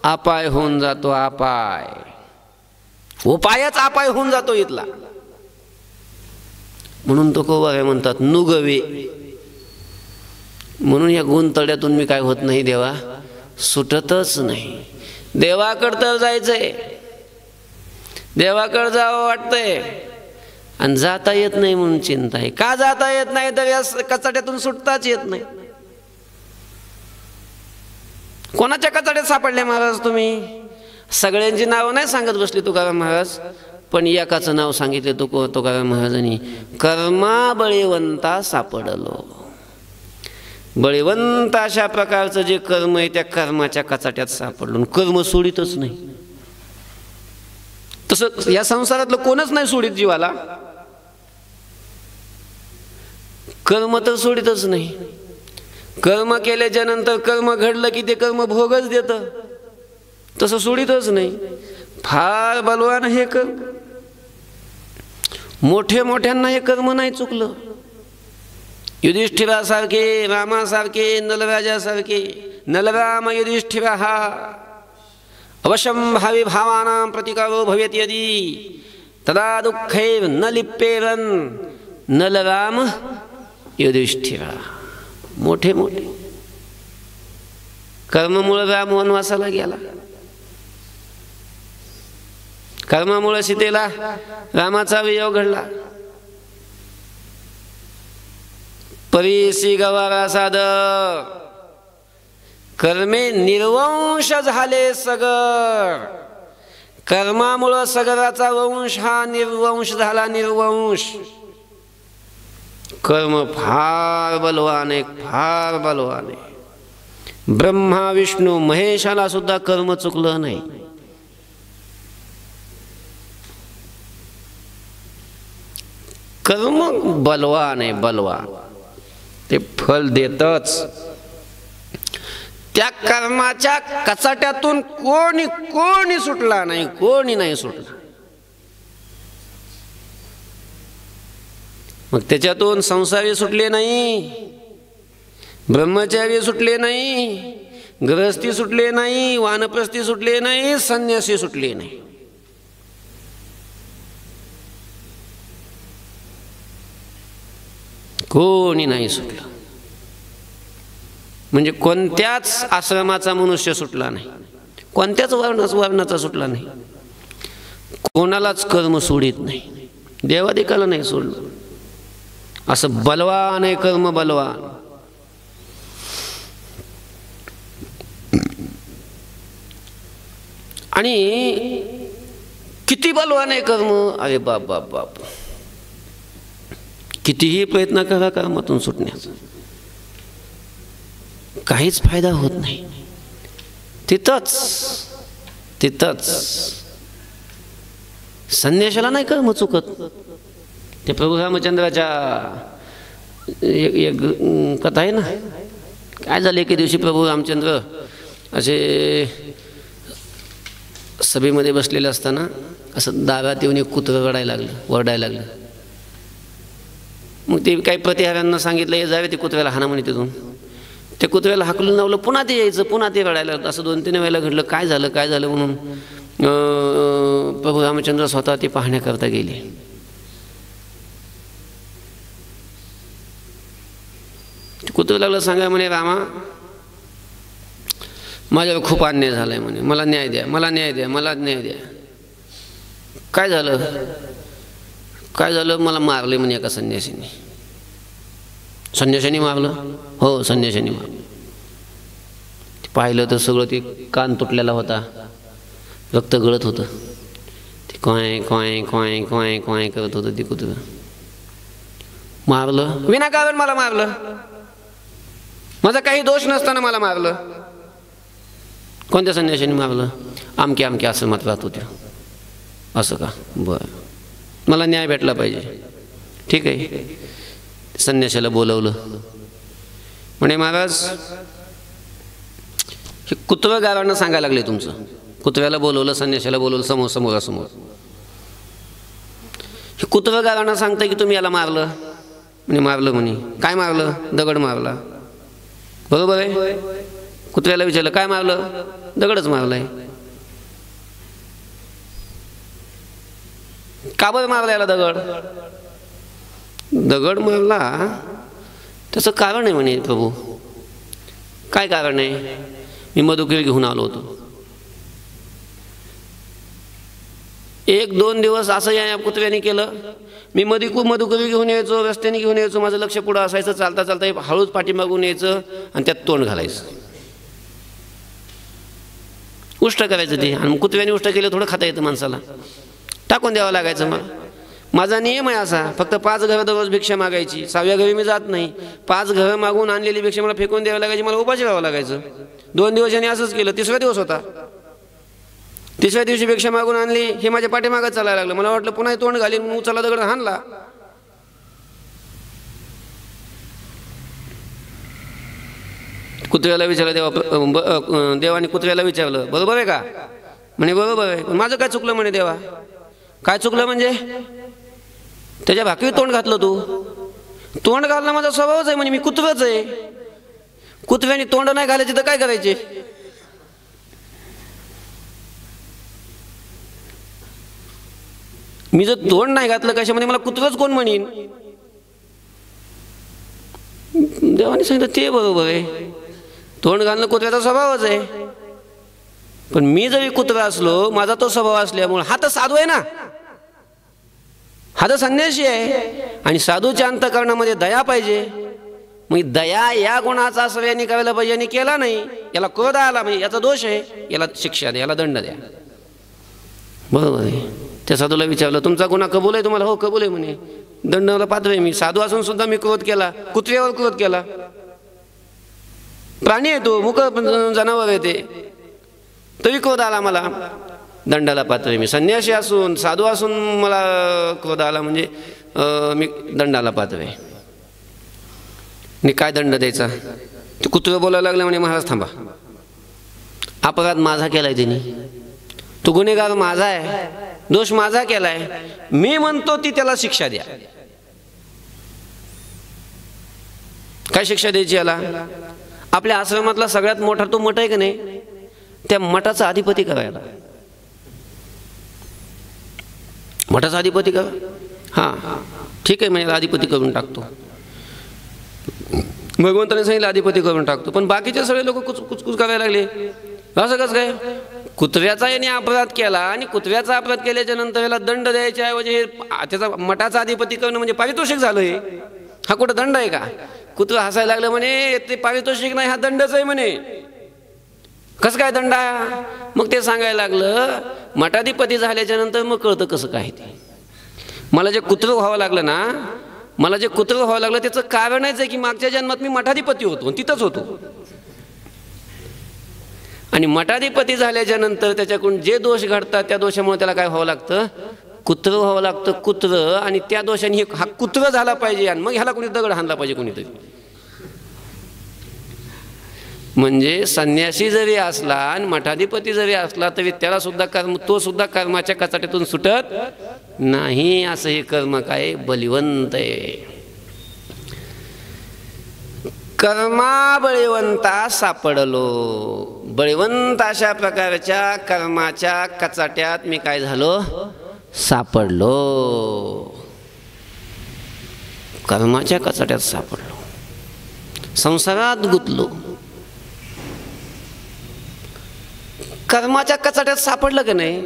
अपाय होऊन जातो. अपाय, उपायच अपाय होऊन जातो इथला. म्हणून तो कोवारे म्हणतात नुगवे. म्हणून या गुंतड्यातून मी काय होत नाही देवा, सुटतच नाही. देवाकडं तर जायचंय, देवाकडं जावं वाटतंय, आणि जाता येत नाही म्हणून चिंता आहे. का जाता येत नाही तर या कचाट्यातून सुटताच येत नाही. कोणाच्या कचाट्यात सापडले महाराज तुम्ही? सगळ्यांची नावं नाही सांगत बसले तुकाराम महाराज, पण एकाचं नाव सांगितले तुकाराम महाराजांनी, कर्मा बळीवंता सापडलो. बळीवंत अशा प्रकारचं जे कर्म आहे त्या कर्माच्या कचाट्यात सापडलो, कर्म सोडितच नाही. तसं या संसारातलं कोणच नाही सोडित जीवाला, कर्म तर सोडितच नाही. कर्म केल्याच्या नंतर कर्म घडलं की ते कर्म भोगच देतं, तसं सोडितच नाही. फार बलवान हे कर्म, मोठे मोठ्यांना हे कर्म नाही चुकलं. युधिष्ठिरासारखे, रामासारखे, नलराजासारखे, नलराम युधिष्ठिर हा अवश्यम भावी भावानां प्रतिकारो भवेत यदि तदा दुःखैर न लिप्पेरन नलराम युधिष्ठिरा. मोठे मोठे कर्मामुळे राम वनवासाला गेला, कर्मामुळे सीतेला रामाचा वियोग घडला. परीसी गवारा सादर, कर्मे निर्वंश झाले सगर. कर्मामुळे सगराचा वंश हा निर्वंश झाला, निर्वंश. कर्म फार बलवान आहे, फार बलवान आहे. ब्रह्मा विष्णू महेशाला सुद्धा कर्म चुकलं नाही. कर्म बलवान आहे, बलवान. ते फल देतच. त्या कर्माच्या कचाट्यातून कोणी कोणी सुटला नाही, कोणी नाही सुटला. मग त्याच्यातून संसारी सुटले नाही, ब्रह्मचारी सुटले नाही, गृहस्थी सुटले नाही, वानप्रस्थी सुटले नाही, संन्यासी सुटले नाही. कोणी नाही सुटलं. म्हणजे कोणत्याच आश्रमाचा मनुष्य सुटला नाही, कोणत्याच वर्णाचा सुटला नाही, कोणालाच कर्म सोडित नाही, देवादिकाला नाही सोडलं. असं बलवान आहे कर्म, बलवान. आणि किती बलवान आहे कर्म, अरे बाप बाप बाप. कितीही प्रयत्न करा कर्मातून सुटण्याचा, काहीच फायदा होत नाही. तिथंच संन्याशाला नाही कर्म चुकत. ते प्रभू रामचंद्राच्या एक कथा आहे ना. काय झालं, एके दिवशी प्रभू रामचंद्र असे सभेमध्ये बसलेले असताना असं दारात येऊन एक कुत्रं रडायला लागलं, वरडायला लागलं. मग ते काही प्रतिहारांना सांगितलं, हे जावे ते कुत्र्याला हाना म्हणे तिथून. त्या कुत्र्याला हाकलून लावलं, पुन्हा ते यायचं, पुन्हा ते रडायला लागलं. असं 2-3 वेळेला घडलं. काय झालं म्हणून प्रभू रामचंद्र स्वतः ते पाहण्याकरता गेले. कुत्र्याला लागलं सांगा म्हणे, रामा माझ्यावर खूप अन्याय झालाय म्हणे, मला न्याय द्या, मला न्याय द्या, मला न्याय द्या. काय झालं, मला मारले म्हणे एका संन्यासीने. संन्याशाने मारलं? हो, संन्याशाने मारलं. पाहिलं तर सगळं ते कान तुटलेला होता, रक्त गळत होतं. ते कोय कोय कोय कोय कोय करत होतं ते कुत्रं. मारलं विनाकारण, मला मारलं, माझा काही दोष नसताना मला मारलं. कोणत्या संन्याशाने मारलं? आमक्या आश्रमात राहत होते. असं का? बरं, मला न्याय भेटला पाहिजे. ठीक आहे. संन्याशाला बोलवलं. म्हणे, महाराज हे कुत्रं गावांना सांगायला लागले तुमचं. कुत्र्याला बोलवलं, संन्याशाला बोलवलं समोरासमोर. हे कुत्रं गावांना सांगताय की तुम्ही याला मारलं. म्हणे मारलं. म्हणे काय मारलं? दगड मारला. बरोबर आहे. कुत्र्याला विचारलं काय मारलं? दगडच मारलाय. का बरं मारला याला दगड? दगड मारला त्याचं कारण आहे म्हणे प्रभू. काय कारण आहे? मी मधुकेळ घेऊन आलो होतो. 1-2 दिवस असं या कुत्र्याने केलं. मी मधुकेळ घेऊन यायचो, रस्त्याने घेऊन यायचो, माझं लक्ष पुढं असायचं. चालता चालता हळूच पाठीमागून यायचं आणि त्यात तोंड घालायचं, उष्ट करायचं ते. आणि कुत्र्याने उष्ट केलं थोडं खाता येतं माणसाला, टाकून द्यावं लागायचं. माझा नियम आहे असा, फक्त 5 घरं दररोज भिक्षा मागायची. 6व्या घरी मी जात नाही. 5 घरं मागून आणलेली भिक्षा मला फेकून द्यावं लागायची, मला उपाशी राहावं लागायचं. 2 दिवस यांनी असंच केलं. 3रा दिवस होता. 3ऱ्या दिवशी भिक्षा मागून आणली, हे माझ्या पाठीमागत चालायला लागलं. मला वाटलं पुन्हा तोंड घालीन, म्हणून उचलला दगड हाणला. कुत्र्याला विचारलं देवाने कुत्र्याला विचारलं, बरोबर आहे का? म्हणे बरोबर आहे. पण माझं काय चुकलं म्हणे देवा? काय चुकलं म्हणजे? त्याच्या भाकरी तोंड घातलं तू. तोंड घालणं माझा स्वभावच आहे. म्हणजे मी कुत्रच आहे. कुत्र्याने तोंड नाही घालायचे तर काय करायचे? मी जर तोंड नाही घातलं कशामध्ये, मला कुत्रच कोण म्हणीन? देवाने सांगितलं ते बरोबर आहे. तोंड घालणं कुत्र्याचा स्वभावच आहे. पण मी जरी कुत्रा असलो, माझा तो स्वभाव असल्यामुळे, हा तर साधू आहे ना, हा तर संन्यासी आहे. आणि साधूच्या अंतःकरणामध्ये दया पाहिजे. मग दया या गुणाचा आश्रयाने करायला पाहिजे, आणि केला नाही, याला क्रोध आला म्हणजे याचा दोष आहे, याला शिक्षा द्या, याला दंड द्या. बरोबर आहे. त्या साधूला विचारलं तुमचा गुन्हा कबूल आहे तुम्हाला? हो कबूल आहे म्हणे. दंडाला पात्र आहे मी. साधू असून सुद्धा मी क्रोध केला, कुत्र्यावर क्रोध केला. प्राणी आहे तो, मुक जनावर आहे ते, तरी क्रोध आला मला, दंडाला पात्र आहे मी. संन्यासी असून साधू असून मला क्रोध आला म्हणजे मी दंडाला पात्र आहे. मी काय दंड द्यायचा? ते कुत्रं बोलायला लागलं म्हणे महाराज थांबा, अपराध माझा केलाय त्यांनी, तो गुन्हेगार माझा आहे, दोष माझा केलाय, मी म्हणतो ती त्याला शिक्षा द्या. काय शिक्षा द्यायची याला? आपल्या आश्रमातला सगळ्यात मोठा तो मठ आहे की नाही, त्या मठाचा अधिपती करायला. मठाचा अधिपती करा. हां ठीक आहे, म्हणजे अधिपती करून टाकतो. भगवंताने सांगितलं अधिपती करून टाकतो. पण बाकीचे सगळे लोक कुचकुच करायला लागले. असं कसं काय? कुत्र्याचा याने अपराध केला आणि कुत्र्याचा अपराध केल्याच्या नंतर याला दंड द्यायच्या ऐवजी हे त्याचा मठाचा अधिपती करणं म्हणजे पारितोषिक झालं हे. हा कुठं दंड आहे का? कुत्रं हसायला लागलं म्हणे ते पारितोषिक नाही, हा दंडच आहे म्हणे. कसं काय दंड आहे? मग ते सांगायला लागलं मठाधिपती झाल्याच्या नंतर मग कळतं कसं काय ते. मला जे कुत्रं व्हावं लागलं ना, मला जे कुत्रं व्हावं लागलं त्याचं कारणच आहे की मागच्या जन्मात मी मठाधिपती होतो, तिथंच होतो. आणि मठाधिपती झाल्याच्या नंतर त्याच्याकडून जे दोष घडतात त्या दोषामुळे त्याला काय व्हावं लागतं? कुत्रं व्हावं लागतं, कुत्रं. आणि त्या दोषाने हा कुत्रं झाला पाहिजे आणि मग ह्याला कोणी दगड हाणला पाहिजे कोणीतरी. म्हणजे संन्यासी जरी असला आणि मठाधिपती जरी असला तरी त्याला सुद्धा कर्म, तो सुद्धा कर्माच्या कचाट्यातून सुटत नाही. असं हे कर्म काय बलिवंत आहे. कर्मा बळीवंता सापडलो. बळीवंत अशा प्रकारच्या कर्माच्या कचाट्यात मी काय झालो? सापडलो. कर्माच्या कचाट्यात सापडलो, संसारात गुंतलो. कर्माच्या कचाट्यात सापडलं का नाही,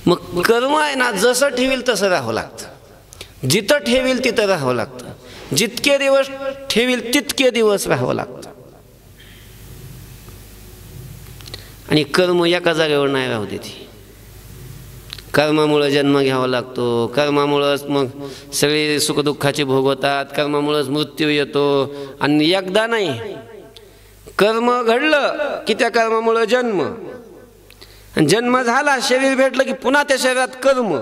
मग कर्म आहे ना जसं ठेवील तसं राहावं लागतं, जिथं ठेवील तिथं राहावं लागतं, जितके दिवस ठेवील तितके दिवस राहावं लागतं. आणि कर्म एका जागेवर नाही राहू देते. कर्मामुळं जन्म घ्यावा लागतो, कर्मामुळंच मग सगळे सुखदुःखाचे भोग होतात, कर्मामुळंच मृत्यू येतो. आणि एकदा नाही, कर्म घडलं की त्या कर्मामुळं जन्म, आणि जन्म झाला शरीर भेटलं की पुन्हा त्या शरीरात कर्म,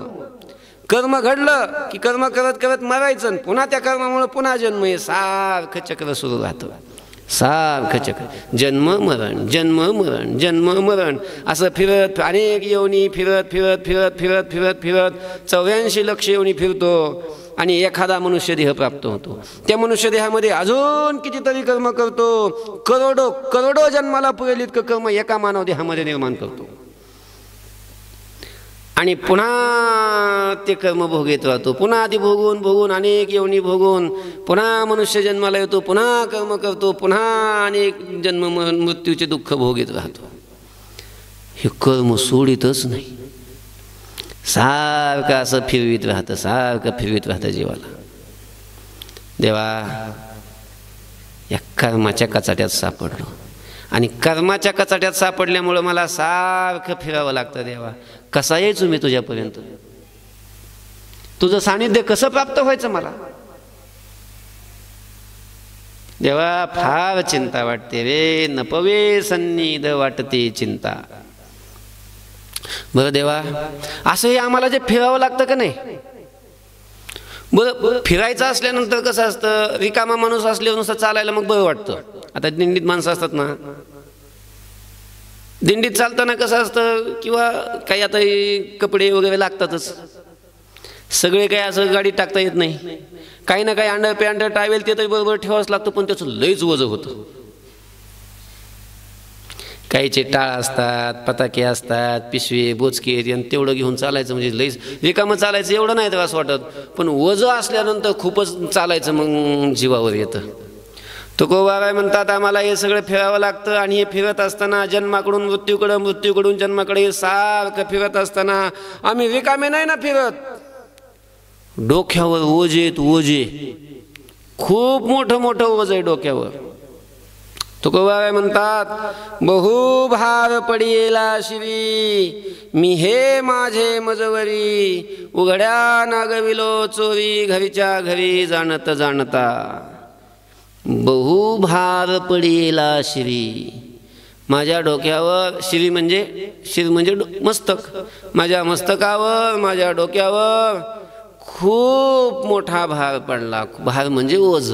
कर्म घडलं की कर्म करत करत मरायचं, पुन्हा त्या कर्मामुळं पुन्हा जन्म. हे सारखं चक्र सुरू राहतं, सारखं चक्र. जन्म मरण, जन्म मरण, जन्म मरण असं फिरत अनेक योनी फिरत फिरत फिरत फिरत फिरत फिरत 84 लक्ष योनी फिरतो आणि एखादा मनुष्यदेह प्राप्त होतो. त्या मनुष्यदेहामध्ये अजून कितीतरी कर्म करतो, करोडो करोडो जन्माला पुरेल इतकं कर्म एका मानव देहामध्ये निर्माण करतो. आणि पुन्हा ते कर्म भोगीत राहतो, पुन्हा आधी भोगून भोगून अनेक योनी भोगून पुन्हा मनुष्य जन्माला येतो, पुन्हा कर्म करतो, पुन्हा अनेक जन्म मृत्यूचे दुःख भोगीत राहतो. हे कर्म सोडितच नाही, सारखं असं फिरवीत राहतं, सारखं फिरवीत राहतं जीवाला. देवा या कर्माच्या कचाट्यात सापडलो, आणि कर्माच्या कचाट्यात सापडल्यामुळं मला सारखं फिरावं लागतं. देवा कसा यायचो मी तुझ्यापर्यंत? तुझं सानिध्य कसं प्राप्त व्हायचं मला? देवा फार चिंता वाटते रे, नपवे सन्निध वाटते चिंता. बरं देवा असंही आम्हाला जे फिरावं लागतं का नाही? बरं फिरायचं असल्यानंतर कसं असतं, रिकामा माणूस असल्यावर नुसतं चालायला मग बरं वाटतं. आता दिंडीत माणसं असतात ना, दिंडीत चालताना कसं असतं, किंवा काही आता कपडे वगैरे लागतातच, सगळे काही असं गाडीत टाकता येत नाही. काही ना काही अंडर पॅन्ट टावेल ते तरी बरोबर ठेवावंच लागतं, पण त्याचं लईच वजन होतं. काहीचे टाळ असतात, पताके असतात, पिशवे बोचके, आणि तेवढं घेऊन चालायचं म्हणजे लईच रिकामं चालायचं एवढं नाही त्रास वाटत, पण वजन असल्यानंतर खूपच चालायचं मग जीवावर येतं. तुकोबाराय म्हणतात आम्हाला हे सगळं फिरावं लागतं. आणि हे फिरत असताना जन्माकडून मृत्यूकडं, मृत्यूकडून जन्माकडे हे सारखं फिरत असताना आम्ही रिकामे नाही ना फिरत. डोक्यावर ओझेत ओझे, खूप मोठं मोठं ओझ आहे डोक्यावर. तुकोबाराय म्हणतात बहु भार पडिला शिवी, मी हे माझे मजवरी, उघड्या नागविलो चोरी, घरीच्या घरी जाणत जाणता. बहु भार पडिला श्री, माझ्या डोक्यावर, श्री म्हणजे मस्तक, माझ्या मस्तकावर, माझ्या डोक्यावर खूप मोठा भार पडला. भार म्हणजे ओझ,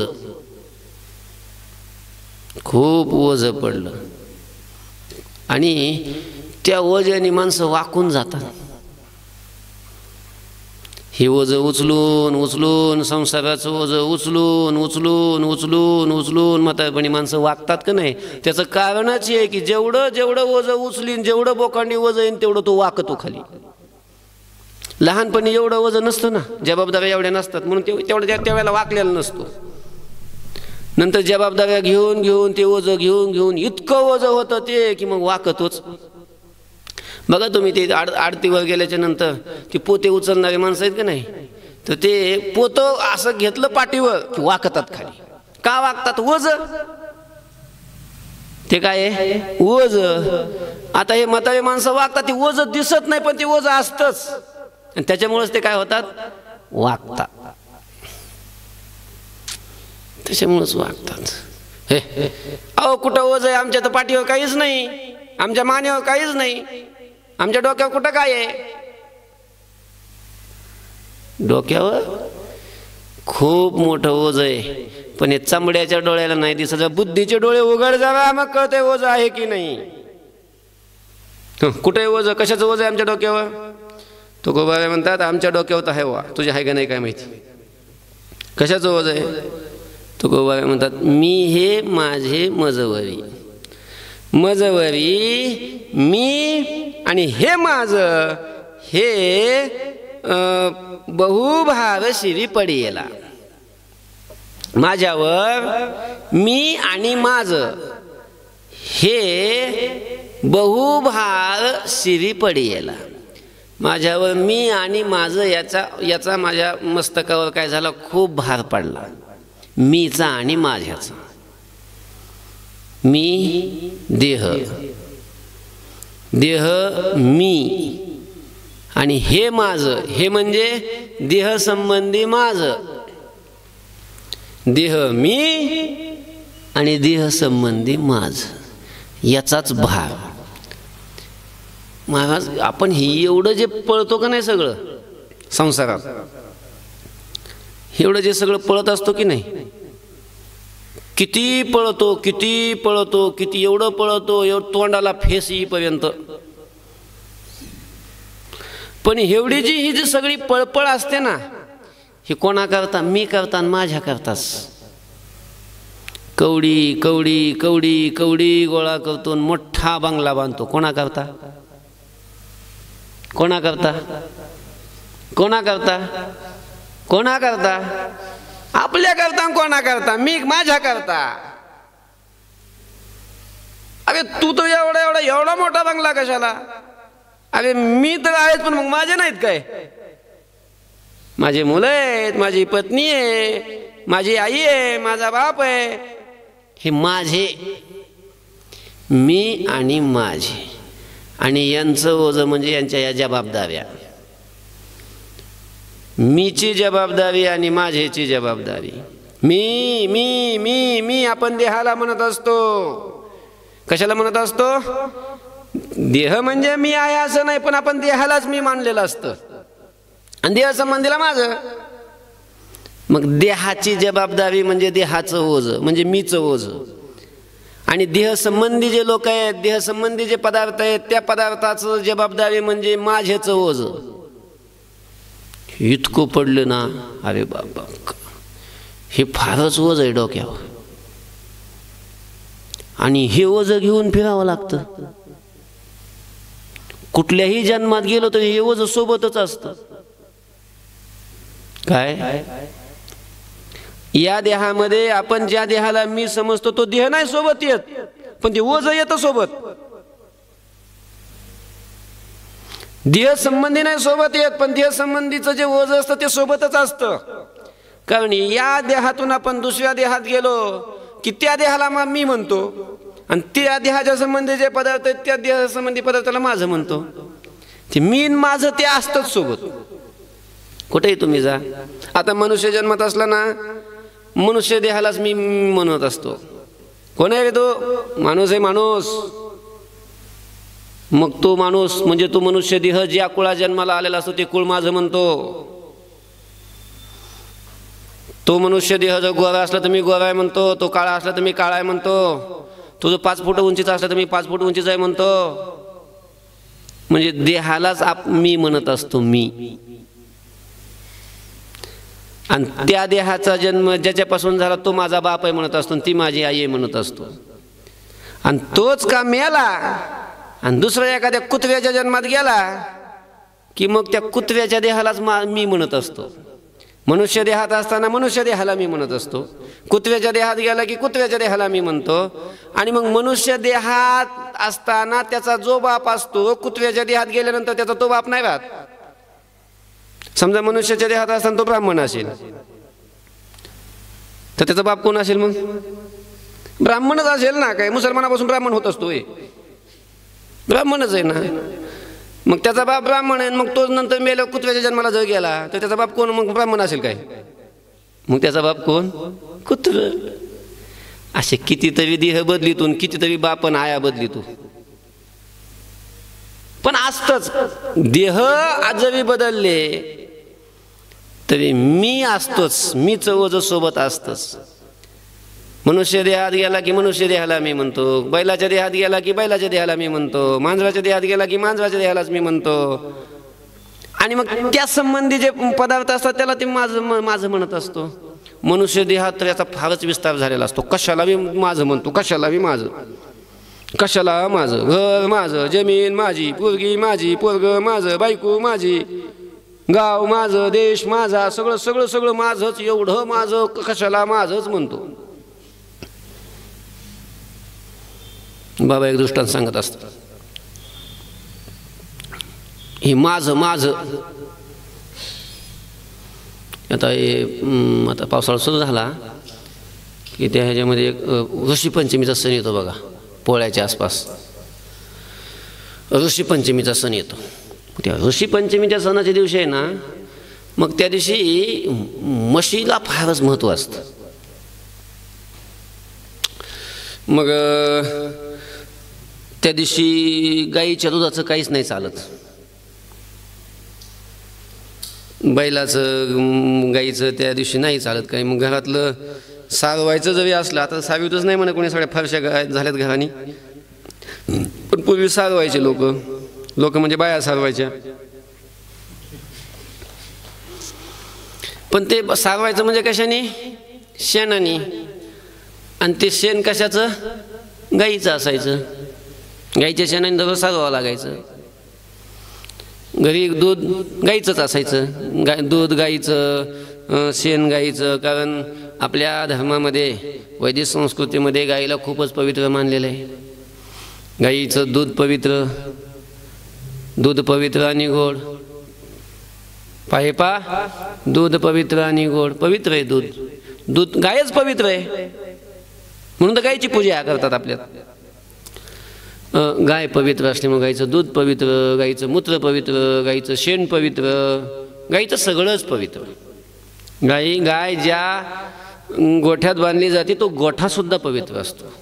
खूप ओझ पडलं. आणि त्या ओझ्याने माणसं वाकून जातात. हे ओझं उचलून उचलून, संसाराचं ओझं उचलून उचलून उचलून उचलून म्हातारपणी माणसं वागतात का नाही? त्याचं कारणच आहे की जेवढं जेवढं ओझं उचलीन, जेवढं बोकांडी ओझं येईन तेवढं तो वाकतो खाली. लहानपणी एवढं ओझं नसतं ना, जबाबदाऱ्या एवढ्या नसतात, म्हणून तेवढं त्यावेळेला वाकलेला नसतो. नंतर जबाबदाऱ्या घेऊन घेऊन ते ओझं घेऊन घेऊन इतकं ओझं होतं ते की मग वाकतोच. बघा तुम्ही ते आरतीवर गेल्याच्या नंतर ती पोते उचलणारे माणसं आहेत का नाही, तर ते पोतं असं घेतलं पाठीवर की वाकतात खाली. का वाकतात? वज. ते काय आहे? वज. आता हे म्हातारे माणसं वागतात, ते वज दिसत नाही पण ते वज असतंच, आणि त्याच्यामुळेच ते काय होतात? वागतात. त्याच्यामुळेच वागतात. हे अहो कुठं वज आहे? आमच्या तर पाठीवर काहीच नाही, आमच्या मानेवर काहीच नाही, आमच्या डोक्यावर कुठं काय आहे? डोक्यावर खूप मोठं ओझ आहे, पण हे चांबड्याच्या डोळ्याला नाही दिसत. बुद्धीचे डोळे उघड जावा, मग कळतंय ओझ आहे की नाही. कुठे ओझ? कशाचं ओझ आहे आमच्या डोक्यावर? तो गोबाबाई म्हणतात आमच्या डोक्यावर तर आहे वा, तुझ्या आहे का नाही काय माहिती. कशाचं ओझ आहे? तो गोबाबाई म्हणतात मी हे माझे मजवरी, मजवरी मी आणि हे माझं, हे बहुभार शिरी पडियेला. माझ्यावर मी आणि माझं हे बहुभार शिरी पडियेला. माझ्यावर मी आणि माझं याचा माझ्या मस्तकावर काय झाला? खूप भार पडला. मीचा आणि माझ्याचा. मी देह, देह मी आणि हे माझं, हे म्हणजे देह संबंधी माझं. देह मी आणि देह संबंधी माझं, याचाच भार. महाराज आपण ही एवढं जे पळतो का नाही सगळं संसारात, एवढं जे सगळं पळत असतो की नाही, किती पळतो, किती पळतो, किती एवढं पळतो, एवढं तोंडाला फेस येईपर्यंत. पण एवढी ही जी सगळी पळपळ असते ना, ही कोणा करता? मी करता आणि माझ्या करताच. कवडी कवडी कवडी कवडी गोळा करतो, मोठा बंगला बांधतो. कोणा करता? कोणा करता? कोणा करता? कोणा करता? आपल्या करता. कोणा करता? मी माझ्या करता. अरे तू तर एवढा एवढा एवढा मोठा बंगला कशाला? अरे मी तर आहेच, पण मग माझे नाहीत काय? माझे मुलं आहेत, माझी पत्नी आहे, माझी आई आहे, माझा बाप आहे. हे माझे, मी आणि माझे, आणि यांचं ओझं म्हणजे यांच्या या जबाबदाऱ्या. मीची जबाबदारी आणि माझेची जबाबदारी. मी मी मी मी आपण देहाला म्हणत असतो. कशाला म्हणत असतो? देह म्हणजे मी आहे असं नाही, पण आपण देहालाच मी मानलेलं असतं, आणि देह संबंधीला माझं. मग देहाची जबाबदारी म्हणजे देहाचं ओझं, म्हणजे मीचं ओझं. आणि देह संबंधी जे लोक आहेत, देह संबंधी जे पदार्थ आहेत, त्या पदार्थाचं जबाबदारी म्हणजे माझ्याचं ओझं. इतकं पडलं ना, अरे बाबा हे फारच ओझं आहे डोक्यावर, आणि हे ओझं घेऊन फिरावं लागतं. कुठल्याही जन्मात गेलो तरी हे ओझं सोबतच असतं. काय? या देहामध्ये आपण ज्या देहाला मी समजतो तो देह नाही सोबत येत, पण ते ओझं येतं सोबत. देह संबंधी नाही सोबत येत, पण देह संबंधीचं जे ओझं असतं ते सोबतच असतं. कारण या देहातून आपण दुसऱ्या देहात गेलो की त्या देहाला मी म्हणतो, आणि त्या देहाच्या संबंधी जे पदार्थ आहेत त्या देहा संबंधी पदार्थाला माझं म्हणतो. ते मी माझं ते असतंच सोबत. कुठेही तुम्ही जा. आता मनुष्य जन्मात असला ना, मनुष्य देहालाच मी म्हणत असतो. कोण आहे रे तो? माणूस आहे, माणूस. मग तो माणूस म्हणजे तो मनुष्य देह ज्या कुळा जन्माला आलेला असतो ते कुळ माझं म्हणतो. तो मनुष्य देह जर गोरा असला तर मी गोरा आहे म्हणतो, तो काळा असला तर मी काळा आहे म्हणतो, तो जो 5 फूट उंचीचा असला तर मी 5 फूट उंचीचा आहे म्हणतो. म्हणजे देहालाच मी म्हणत असतो मी. आणि त्या देहाचा जन्म ज्याच्यापासून झाला तो माझा बाप आहे म्हणत असतो, ती माझी आई आहे म्हणत असतो. आणि तोच का मेला आणि दुसऱ्या एखाद्या कुत्र्याच्या जन्मात गेला की मग त्या कुत्र्याच्या देहालाच मी म्हणत असतो. मनुष्य देहात असताना मनुष्य देहाला मी म्हणत असतो, कुत्र्याच्या देहात गेला की कुत्र्याच्या देहाला मी म्हणतो. आणि मग मनुष्य देहात असताना त्याचा जो बाप असतो कुत्र्याच्या देहात गेल्यानंतर त्याचा तो बाप नाही राहत. समजा मनुष्याच्या देहात असताना तो ब्राह्मण असेल तर त्याचा बाप कोण असेल? मग ब्राह्मणच असेल ना. काय मुसलमानापासून ब्राह्मण होत असतो? ब्राह्मणच आहे ना. मग त्याचा बाप ब्राह्मण आहे, मग तो नंतर मेला कुत्र्याच्या जन्माला जर गेला तर त्याचा बाप कोण? मग ब्राह्मण असेल काय? मग त्याचा बाप कोण? कुत्र. असे कितीतरी देह बदलितून, कितीतरी बाप आणि आया बदलितो, पण असतच. देह जरी बदलले तरी मी असतोच, मीच ओझ सोबत असतच. मनुष्य देहात गेला की मनुष्य देहाला मी म्हणतो, बैलाच्या देहात गेला की बैलाच्या देहाला मी म्हणतो, मांजराच्या देहात गेला की मांजराच्या देहालाच मी म्हणतो. आणि मग त्या संबंधी जे पदार्थ असतात त्याला ते माझं माझं म्हणत असतो. मनुष्य देहात तर याचा फारच विस्तार झालेला असतो. कशाला बी माझं म्हणतो, कशाला बी माझं, कशाला माझं, घर माझं, जमीन माझी, पोरगी माझी, पोरग माझं, बायको माझी, गाव माझं, देश माझा, सगळं सगळं सगळं माझंच, एवढं माझं, कशाला माझंच म्हणतो. बाबा एक दृष्टांत सांगत असतात, हे माझं माझं. आता पावसाळा सुरू झाला की त्या ह्याच्यामध्ये एक ऋषीपंचमीचा सण येतो बघा. पोळ्याच्या आसपास ऋषीपंचमीचा सण येतो. त्या ऋषीपंचमीच्या सणाच्या दिवशी आहे ना, मग त्या दिवशी म्हशीला फारच महत्त्व असतं. मग त्या दिवशी गाईच्या दुधाचं काहीच नाही चालत. बैलाचं गाईचं त्या दिवशी नाही चालत काही. मग घरातलं सारवायचं जरी असलं, आता सारवितच नाही म्हणा कोणी, सगळ्या फारशा झाल्यात घरानी, पण पूर्वी सारवायचे लोक म्हणजे बाया सारवायच्या. पण ते सारवायचं म्हणजे कशाने? शेणाने. आणि ते शेण कशाचं? गाईचं असायचं. गाईच्या शेणाने दररोज सारवावं लागायचं. घरी दूध गाईचंच असायचं. दूध गाईचं, शेण गाईचं. कारण आपल्या धर्मामध्ये, वैदिक संस्कृतीमध्ये गाईला खूपच पवित्र मानलेलं आहे. गाईचं दूध पवित्र, दूध पवित्र आणि गोड. पाहे पा, दूध पवित्र आणि गोड. पवित्र आहे दूध. दूध गायच पवित्र आहे म्हणून तर गायची पूजा करतात आपल्यात. गाय पवित्र असल्यामुळे गाईचं दूध पवित्र, गाईचं मूत्र पवित्र, गाईचं शेण पवित्र, गाईचं सगळंच पवित्र. गाय ज्या गोठ्यात बांधली जाते तो गोठासुद्धा पवित्र असतो.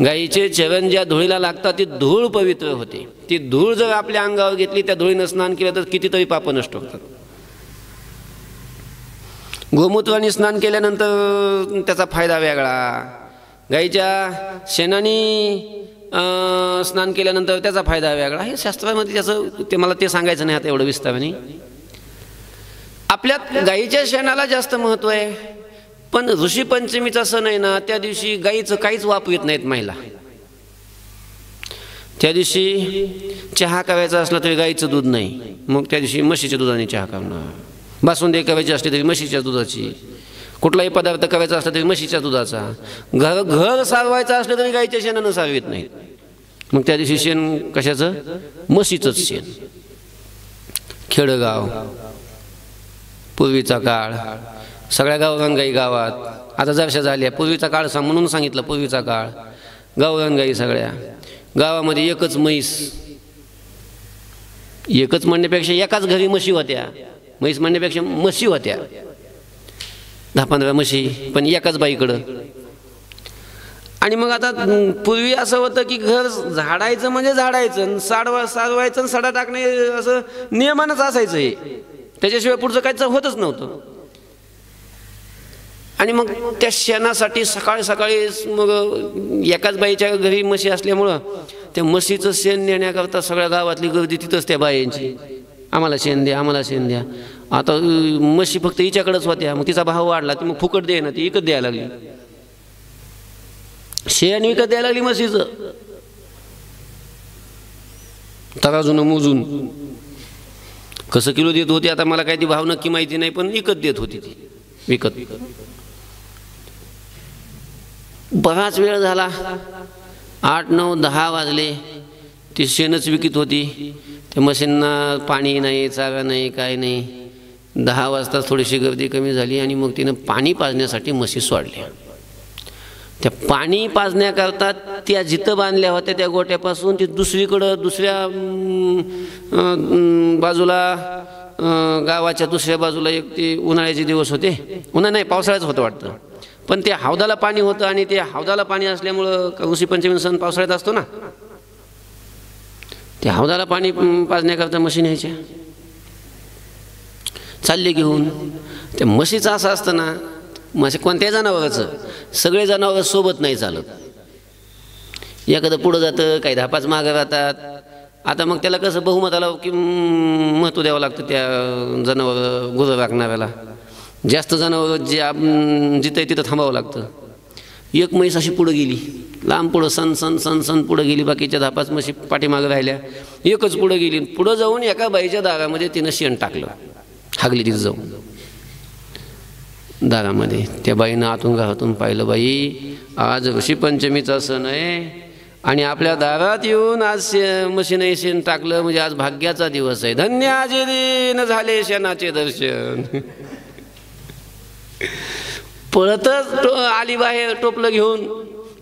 गाईचे चरण ज्या धुळीला लागतात ती धूळ पवित्र होते. ती धूळ जर आपल्या अंगावर घेतली, त्या धुळीनं स्नान केलं तर कितीतरी पाप नष्ट होतात. गोमूत्राने स्नान केल्यानंतर त्याचा फायदा वेगळा. गाईच्या शेणाने स्नान केल्यानंतर त्याचा फायदा वेगळा. हे शास्त्रामध्ये त्याचं ते मला ते सांगायचं नाही आता एवढं विस्ताराने. आपल्यात गाईच्या शेणाला जास्त महत्त्व आहे. पण ऋषीपंचमीचा सण आहे ना, त्या दिवशी गाईचं काहीच वापरत नाहीत महिला. त्या दिवशी चहा करायचा असला तरी गाईचं दूध नाही, मग त्या दिवशी म्हशीच्या दुधाने चहा करणार. बासुंदी करायची असली तरी म्हशीच्या दुधाची. कुठलाही पदार्थ करायचा असला तरी म्हशीच्या दुधाचा. घर सारवायचं असलं तरी गाईच्या शेणानं सारवित नाहीत. मग त्या दिवशी शेण कशाचं? म्हशीचंच शेण. खेडगाव, पूर्वीचा काळ, सगळ्या गावरान गाई गावात. आता जरशा झाल्या. पूर्वीचा काळ म्हणून सांगितलं. पूर्वीचा काळ गावरान गाई सगळ्या गावामध्ये. एकच म्हैस. एकच म्हणण्यापेक्षा एकाच घरी म्हशी होत्या. म्हैस म्हणण्यापेक्षा म्हशी होत्या 10-15 म्हशी, पण एकाच बाईकडं. आणि मग आता पूर्वी असं होतं की घर झाडायचं म्हणजे झाडायचं, सारवायचं आणि सडा टाकणे असं नियमानच असायचं. हे त्याच्याशिवाय पुढचं काहीच होतच नव्हतं. आणि मग त्या शेणासाठी सकाळी सकाळी मग एकाच बाईच्या घरी म्हशी असल्यामुळं त्या म्हशीचं शेण नेण्याकरता सगळ्या गावातली गर्दी तिथंच त्या बायांची. आम्हाला शेण द्या, आम्हाला शेण द्या. आता म्हशी फक्त हिच्याकडेच होत्या. मग तिचा भाव वाढला, ती मग फुकट द्यायला, ती विकत द्यायला लागली. शेण विकत द्यायला लागली म्हशीचं, तराजून मोजून. कसं किलो देत होती आता मला काही ती भाव नक्की माहिती नाही, पण विकत देत होती ती, विकत. बराच वेळ झाला, 8, 9, 10 वाजले, ती शेणच विकत होती. त्या मशीनना पाणी नाही, चारा नाही, काय नाही. 10 वाजता थोडीशी गर्दी कमी झाली आणि मग तिनं पाणी पाजण्यासाठी म्हशी सोडल्या. त्या पाणी पाजण्याकरता त्या जिथं बांधल्या होत्या त्या गोट्यापासून ती दुसरीकडं, दुसऱ्या बाजूला, गावाच्या दुसऱ्या बाजूला, एक ते उन्हाळ्याचे दिवस होते, उन्हाळा नाही पावसाळ्याचं होतं वाटतं, पण ते हौदाला पाणी होतं आणि ते हौदाला पाणी असल्यामुळं ऋषी पंचमी सण पावसाळ्यात असतो ना, त्या हौदाला पाणी पाजण्याकरता मशीन यायच्या. चालले घेऊन. त्या म्हशीचं असं असतं ना, म्हशी कोणत्याही जनावराचं, सगळे जनावर सोबत नाही चालत. एखादं पुढं जातं, काही 10-5 मागं राहतात. आता मग त्याला कसं बहुमताला की महत्त्व द्यावं लागतं त्या जनावर गुरं राखणाऱ्याला. जास्त जनावर जे जिथं आहे तिथं थांबावं लागतं. एक म्हैस अशी पुढं गेली, लांब पुढं सन पुढं गेली, बाकीच्या 10-5 म्हशी पाठीमागं राहिल्या. एकच पुढं गेली. पुढं जाऊन एका बाईच्या दारामध्ये तिनं शेण टाकलं, हागली तिथं जाऊन दारामध्ये. त्या बाईनं आतून घरातून पाहिलं, बाई आज ऋषी पंचमीचा सण आहे आणि आपल्या दारात येऊन आज म्हशीने शेण टाकलं, म्हणजे आज भाग्याचा दिवस आहे. धन्य आजे दिन झाले शेणाचे दर्शन. पळतच आली बाहेर टोपलं घेऊन,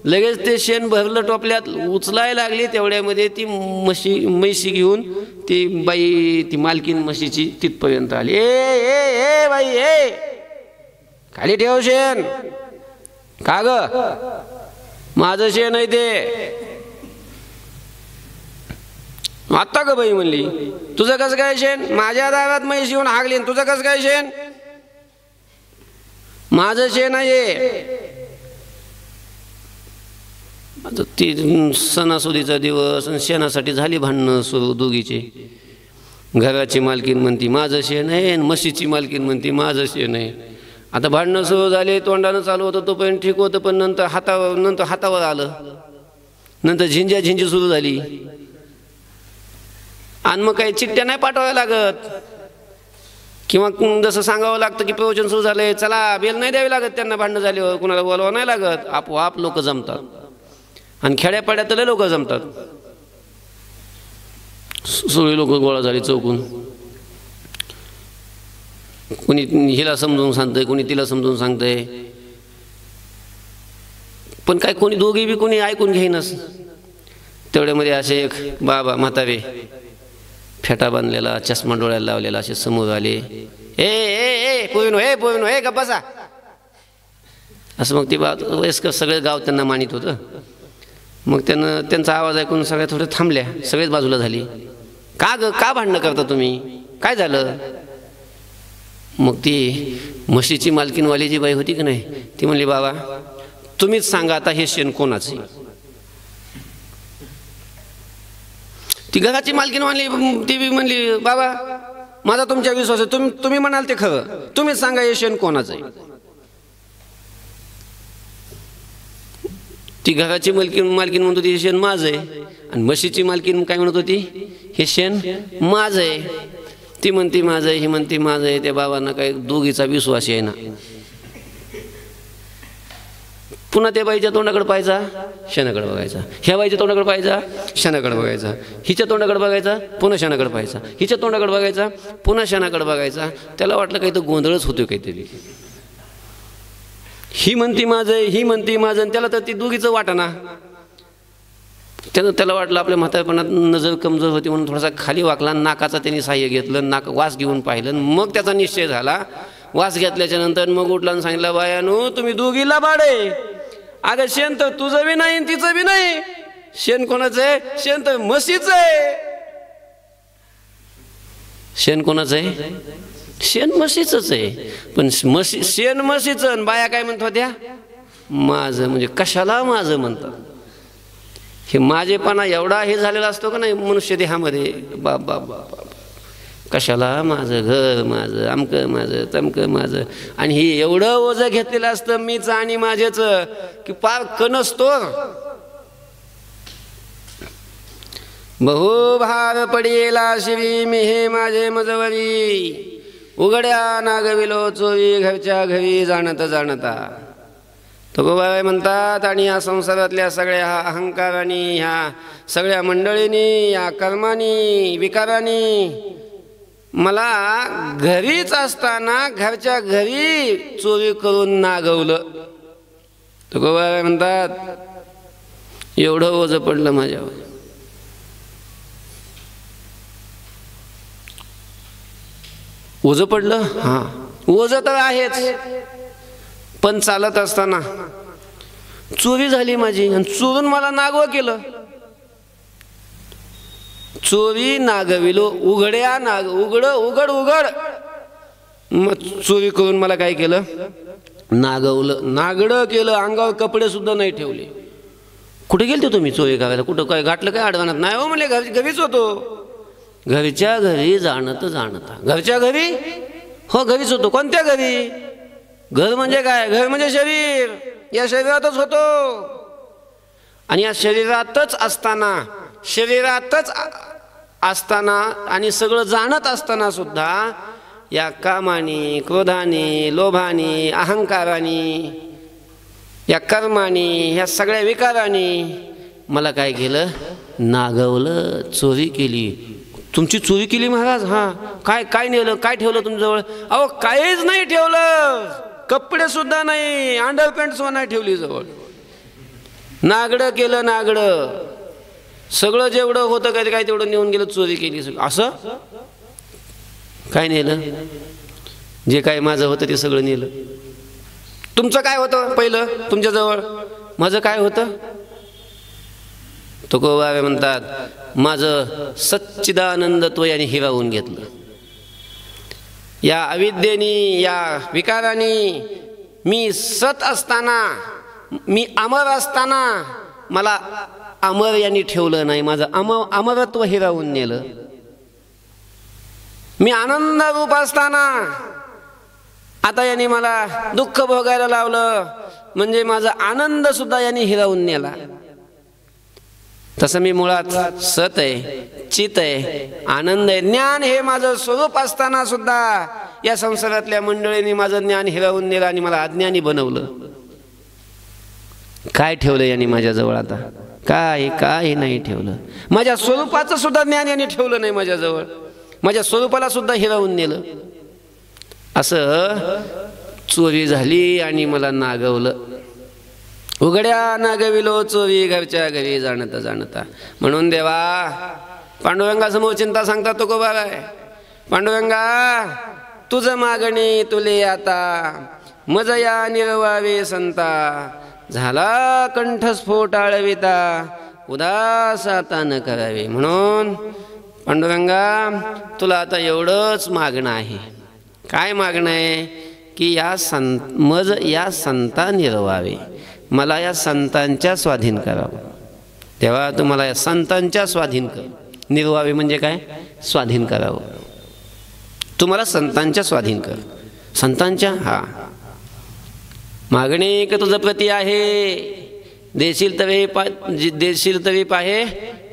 लगेच ते शेण भरलं टोपल्यात, उचलायला लागली. तेवढ्यामध्ये ती म्हशी घेऊन ती बाई, ती मालकीन म्हशीची तिथपर्यंत आली. ए बाई, ए खाली ठेव शेण. का ग? माझं शेण आहे ते. आत्ता ग बाई म्हणली, तुझं कसं काय शेण? माझ्या दारात म्हैस येऊन हागली, तुझं कसं काय शेण? माझं शेण आहे. आता ती सणासुदीचा दिवस आणि शेणासाठी झाली भांडणं सुरू दोघीचे. घराची मालकीन म्हणती माझं शेण आहे आणि म्हशीची मालकीन म्हणती माझं शेण आहे. आता भांडणं सुरू झाले, तोंडानं चालू होतं तोपर्यंत ठीक होतं, पण नंतर हातावर आलं. नंतर झिंजी सुरू झाली आणि मग काही चिठ्ठ्या नाही पाठवाव्या लागत किंवा जसं सांगावं लागतं की प्रवचन सुरू झालंय चला, बेल नाही द्यावी लागत त्यांना. भांडणं झाल्यावर कुणाला बोलवावं नाही लागत, आपोआप लोक जमतात. आणि खेड्यापाड्यातले लोक जमतात. सगळी लोक गोळा झाली चौकून. कोणी हिला समजून सांगतंय, कोणी तिला समजून सांगतंय, पण काय कोणी दोघी बी कोणी ऐकून घेईनच. तेवढ्यामध्ये असे एक बाबा म्हातारे, फेटा बांधलेला, चष्मा डोळ्याला लावलेला, असे समोर आले. ए पोविनो, ए पोविनो, ए गप्प बसा. असं मग ती वयस्कर सगळे गाव त्यांना मानित होतं. मग त्यांचा आवाज ऐकून सगळ्या थोड्या थांबल्या, सगळेच बाजूला झाली. का भांडणं करता तुम्ही? काय झालं? मग ती म्हशीची मालकीनवाली जी बाई होती की नाही, ती म्हणली बाबा तुम्हीच सांगा आता हे शेण कोणाचे? ती घराची मालकीन म्हणली, ती म्हणली बाबा माझा तुमच्या विश्वास आहे, तुम्ही म्हणाल ते खरं, तुम्हीच सांगा हे शेण कोणाचं आहे? ती घराची मालकीन म्हणत होती हे शेण माझं आहे, आणि म्हशीची मालकीन काय म्हणत होती हे शेण माझं आहे. ती म्हणती माझं आहे, ही म्हणती माझं आहे. त्या बाबांना काय दोघीचा विश्वास आहे ना. पुन्हा त्या बाईच्या तोंडाकडे पाहायचा, शेणाकडे बघायचा. ह्या बाईच्या तोंडाकडे पाहायचा, शेणाकडे बघायचा. हिच्या तोंडाकडे बघायचा, पुन्हा शेणाकडे पाहायचा. हिच्या तोंडाकडे बघायचा, पुन्हा शेणाकडे बघायचा. त्याला वाटलं काही तर गोंधळच होतोय काहीतरी. ही म्हणती माझं आहे, ही म्हणती माझं. त्याला तर ती दोघीचं वाटना. त्याला वाटलं आपल्या म्हातारपणात नजर कमजोर होती म्हणून थोडासा खाली वाकला. नाकाचा त्यांनी साह्य घेतलं, नाक वास घेऊन पाहिलं. मग त्याचा निश्चय झाला. वास घेतल्याच्या नंतर मग उठला आणि सांगितलं बायानो तुम्ही दोघीला बाडे. अगं शेण तर तुझं बी नाही तिचं बी नाही. शेण कोणाचं आहे? शेण तर म्हशीचं आहे. शेण कोणाचं आहे? शेण म्हशीचंच आहे. पण शेण म्हशीचं. बाया काय म्हणत होत्या? माझं. म्हणजे कशाला माझं म्हणतात? हे माझेपणा एवढा हे झालेला असतो का नाही मनुष्य देहामध्ये. बाबा बाबा कशाला माझं घर माझं, अमकं माझं, तमकं माझं. आणि हे एवढं ओझं घेतलेलं असतं मीच आणि माझ्याचं की पार कणसतो. बहुभार पडिला शिवी मी हे माझे मजवरी, उघड्या नागविलो चोरी घरच्या घरी जाणता जाणता. तुकोबाबाई म्हणतात, आणि या संसारातल्या सगळ्या अहंकारांनी, ह्या सगळ्या मंडळींनी, या कर्मांनी, विकारांनी मला घरीच असताना घरच्या घरी चोरी करून नागवलं. तुकोबाबाई म्हणतात, एवढं ओझं पडलं माझ्यावर. ओझं पडलं, हां ओझं तर आहेच, पण चालत असताना चोरी झाली माझी आणि चोरून मला नागवं केलं. चोरी नागविलो, उघड्या नाग, उघड उघड उघड, मग चोरी करून मला काय केलं, नागवलं, नागडं केलं. अंगावर कपडे सुद्धा नाही ठेवले. कुठे गेलते तुम्ही चोरी करायला? कुठं काय घातलं काय अडवणात? नाही हो म्हणले, घरीच होतो. घरच्या घरी जाणत जाणता, घरच्या घरी, हो घरीच होतो. कोणत्या घरी? घर म्हणजे काय? घर म्हणजे शरीर. या शरीरातच होतो. आणि या शरीरातच असताना आणि सगळं जाणत असताना सुद्धा या कामाने, क्रोधाने, लोभाने, अहंकाराने, या कर्माने, ह्या सगळ्या विकाराने मला काय केलं, नागवलं, चोरी केली. तुमची चोरी केली महाराज? हां. काय काय नेलं, काय ठेवलं तुमच्याजवळ? अहो काहीच नाही ठेवलं, कपडे सुद्धा नाही, अंडरपॅन्ट सुद्धा नाही ठेवली जवळ. नागडं केलं, नागडं. सगळं जेवढं होतं काय काय तेवढं नेऊन गेलं, चोरी केली. असं काय नेलं? जे काय माझं होतं ते सगळं नेलं. तुमचं काय होतं पहिलं तुमच्याजवळ? माझं काय होतं? तुकोबाबाई म्हणतात, माझं सच्चिदानंदत्व याने हिरावून घेतलं. या अविद्येनी, या विकारांनी मी सत असताना, मी अमर असताना मला अमर यांनी ठेवलं नाही. माझं अमरत्व हिरावून नेलं. मी आनंद रूप असताना आता यांनी मला दुःख भोगायला लावलं, म्हणजे माझा आनंद सुद्धा यांनी हिरावून नेला. तसं मी मुळात सत आहे, चित आहे, आनंद आहे, ज्ञान हे माझं स्वरूप असताना सुद्धा या संसारातल्या मंडळींनी माझं ज्ञान हिरावून नेलं आणि मला अज्ञानी बनवलं. काय ठेवलं यांनी माझ्याजवळ? आता काय काय नाही ठेवलं. माझ्या स्वरूपाचं सुद्धा ज्ञान यांनी ठेवलं नाही माझ्याजवळ. माझ्या स्वरूपाला सुद्धा हिरावून नेलं. असं चोरी झाली आणि मला नागवलं. उघड्या नागविलो चोरी घरच्या घरी जाणता जाणता. म्हणून देवा पांडुरंगासमोर चिंता सांगता तुकोबाबाई, पांडुरंगा तुझ मागणे तुले आता, मजया निर्वावे संता, झाला कंठस्फोट आळविता, उदास आता न करावे. म्हणून पांडुरंगा तुला आता एवढंच मागणं आहे. काय मागणं आहे? की या संता निर्वावे, मला या संतांच्या स्वाधीन करावं. तेव्हा तुम्हाला या संतांच्या स्वाधीन कर. निर्वावे म्हणजे काय? स्वाधीन करावं. तुम्हाला संतांच्या स्वाधीन कर. संतांच्या, हा मागणे एक तुझं प्रती आहे, देशील तरी पाहे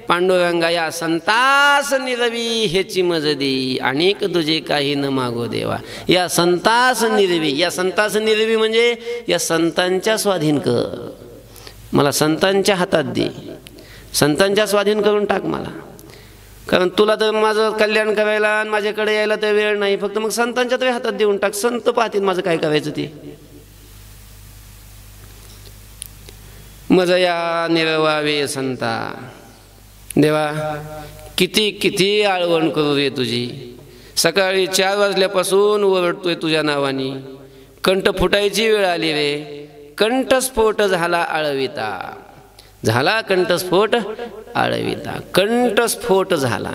पांडुरंगा, या संतास निरवी हेची मजदी, अनेक तुझे काही न मागो देवा. या संतास निरवी, या संतास निरवी म्हणजे या संतांच्या स्वाधीन कर. मला संतांच्या हातात दे, संतांच्या स्वाधीन करून टाक मला. कारण तुला तर माझं कल्याण करायला आणि माझ्याकडे यायला तर वेळ नाही. फक्त मग संतांच्या तरी हातात देऊन टाक. संत पाहतील माझं काय करायचं ते. मजया निर्वावे संता. देवा किती किती आळवण करू रे तुझी. सकाळी 4 वाजल्यापासून ओरडतोय तुझ्या नावानी. कंठ फुटायची वेळ आली रे. कंठस्फोट झाला आळविता. झाला कंठस्फोट आळविता. कंठस्फोट झाला.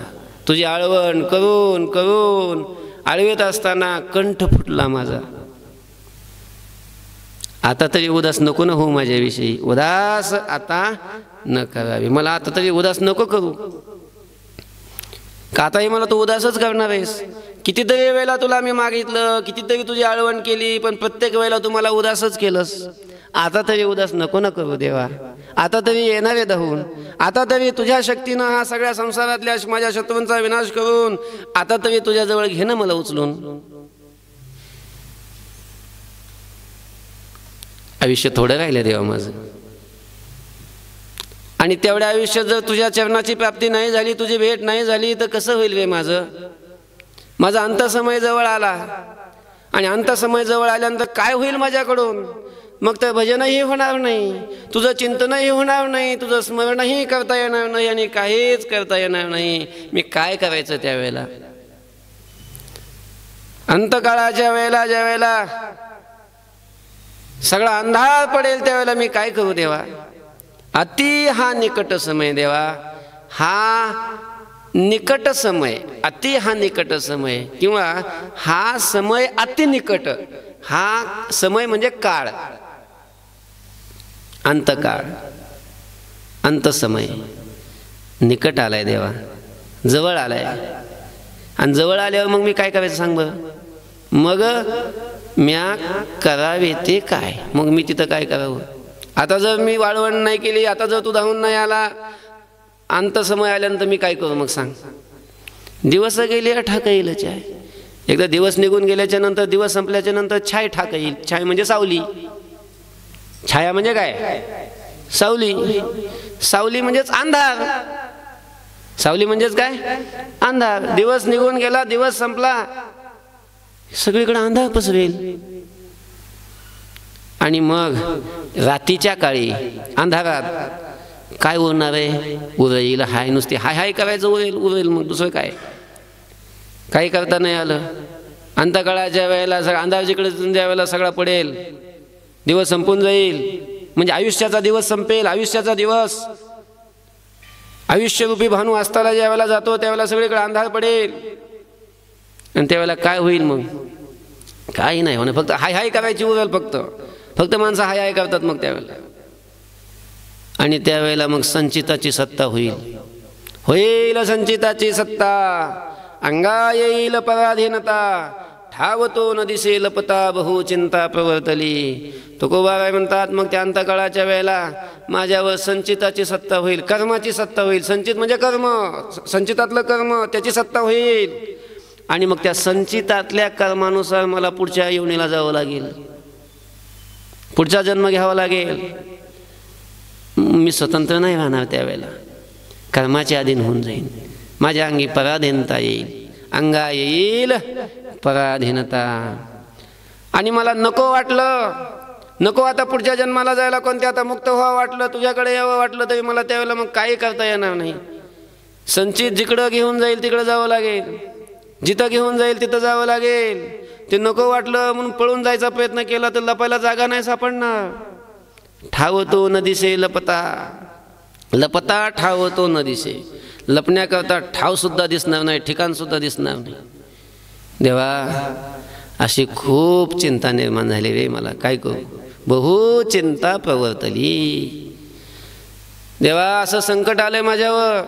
तुझी आळवण करून करून आळवीत असताना कंठ फुटला माझा. आता तरी उदास नको न हो माझ्याविषयी. उदास आता न करावी. मला आता तरी उदास नको करू. का आताही मला तू उदासच करणार आहेस. कितीतरी वेळेला तुला मी मागितलं, कितीतरी तुझी आळवण केली, पण प्रत्येक वेळेला तू मला उदासच केलंस. आता तरी उदास नको न करू देवा. आता तरी येणार आहे धावून, आता तरी तुझ्या शक्तीनं हा सगळ्या संसारातल्या माझ्या शत्रूंचा विनाश करून आता तरी तुझ्याजवळ घेणं मला उचलून. आयुष्य थोडं राहिलं देवा माझं, आणि तेवढ्या आयुष्यात जर तुझ्या चरणाची प्राप्ती नाही झाली, तुझी भेट नाही झाली तर कसं होईल रे माझं. माझा अंतसमय जवळ आला, आणि अंतसमय जवळ आल्यानंतर काय होईल माझ्याकडून. मग तर भजनही होणार नाही, तुझं चिंतनही होणार नाही, तुझं स्मरणही करता येणार नाही, आणि काहीच करता येणार नाही. मी काय करायचं त्यावेळेला. अंतकाळाच्या वेळेला ज्या वेळेला सगळा अंधार पडेल त्यावेळेला मी काय करू देवा. अति हा निकट समय देवा, हा निकट समय, अति हा निकट समय, किंवा हा समय अति निकट. हा समय म्हणजे काळ, अंतकाळ, अंतसमय निकट आलाय देवा, जवळ आलाय. आणि जवळ आल्यावर मग मी काय करायचं सांग बरं. मग म्या करावे ते काय. मग मी तिथं काय करावं. आता जर मी वाळवण नाही केली, आता जर तू धावून नाही आला, अंतसमय आल्यानंतर मी काय करू मग सांग. दिवस गेले ठाक येईल छाय. एकदा दिवस निघून गेल्याच्या नंतर, दिवस संपल्याच्या नंतर छाय ठाक येईल. छाय म्हणजे सावली, छाया म्हणजे काय, सावली. सावली म्हणजेच अंधार, सावली म्हणजेच काय, अंधार. दिवस निघून गेला, दिवस संपला, सगळीकडे अंधार पसरेल. आणि मग रात्रीच्या काळी अंधारात काय उरणार आहे. उरेल हाय, नुसती हाय हाय करायचं, उरेल उरेल. मग दुसरं काय, काही करता नाही आलं. अंतकाळाच्या वेळेला सगळा अंधार जिकडे ज्या वेळेला सगळा पडेल, दिवस संपून जाईल, म्हणजे आयुष्याचा दिवस संपेल. आयुष्याचा दिवस, आयुष्यरूपी भानू अस्ताला ज्या वेळेला जातो त्यावेळेला सगळीकडे अंधार पडेल. आणि त्यावेळेला काय होईल मग. काही नाही होणार, फक्त हाय हाय करायची उरेल. फक्त माणसं हाय हाय करतात मग त्यावेळेला. आणि त्यावेळेला मग संचिताची सत्ता होईल. होईल संचिताची सत्ता, अंगा येईल पराधीनता, ठावतो न दिसे लपता, बहु चिंता प्रवर्तली. तुकोबाराय म्हणतात मग त्या अंतकाळाच्या वेळेला माझ्यावर संचिताची सत्ता होईल, कर्माची सत्ता होईल. संचित म्हणजे कर्म, संचितातलं कर्म, त्याची सत्ता होईल. आणि मग त्या संचितातल्या कर्मानुसार मला पुढच्या योनीला जावं लागेल, पुढचा जन्म घ्यावा लागेल. मी स्वतंत्र नाही राहणार त्यावेळेला, कर्माच्या अधीन होऊन जाईन. माझ्या अंगी पराधीनता येईल, अंगा येईल पराधीनता. आणि मला नको वाटलं, नको आता पुढच्या जन्माला जायला, कोणत्या आता मुक्त व्हावं वाटलं, तुझ्याकडे यावं वाटलं, तरी मला त्यावेळेला मग काही करता येणार नाही. संचित जिकडं घेऊन जाईल तिकडं जावं लागेल, जिथं घेऊन जाईल तिथं जावं लागेल. ते नको वाटलं म्हणून पळून जायचा प्रयत्न केला तर लपायला जागा नाही सापडणार. ठावतो न दिसे लपता, लपता ठावतो न दिसे. लपण्याकरता ठाव सुद्धा दिसणार नाही, ठिकाण सुद्धा दिसणार नाही. देवा अशी खूप चिंता निर्माण झाली रे मला, काय करू. बहु चिंता प्रवर्तली. देवा असं संकट आलंय माझ्यावर,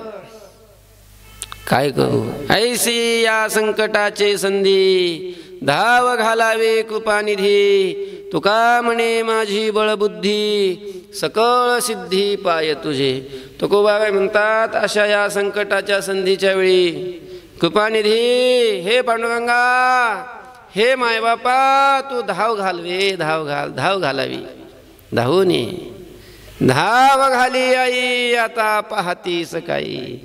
काय करू. ऐसी या संकटाचे संधी, धाव घालावे कृपानिधी. तुका म्हणे माझी बळबुद्धी, सकळ सिद्धी पाय तुझे. तुकोबाबाई म्हणतात अशा या संकटाच्या संधीच्या वेळी कृपानिधी, हे पांडुरंगा, हे मायबापा, तू धाव घालवे, धाव घाल, धाव घालावी. धावून ये, धाव घाली आई आता पाहती सकाळी.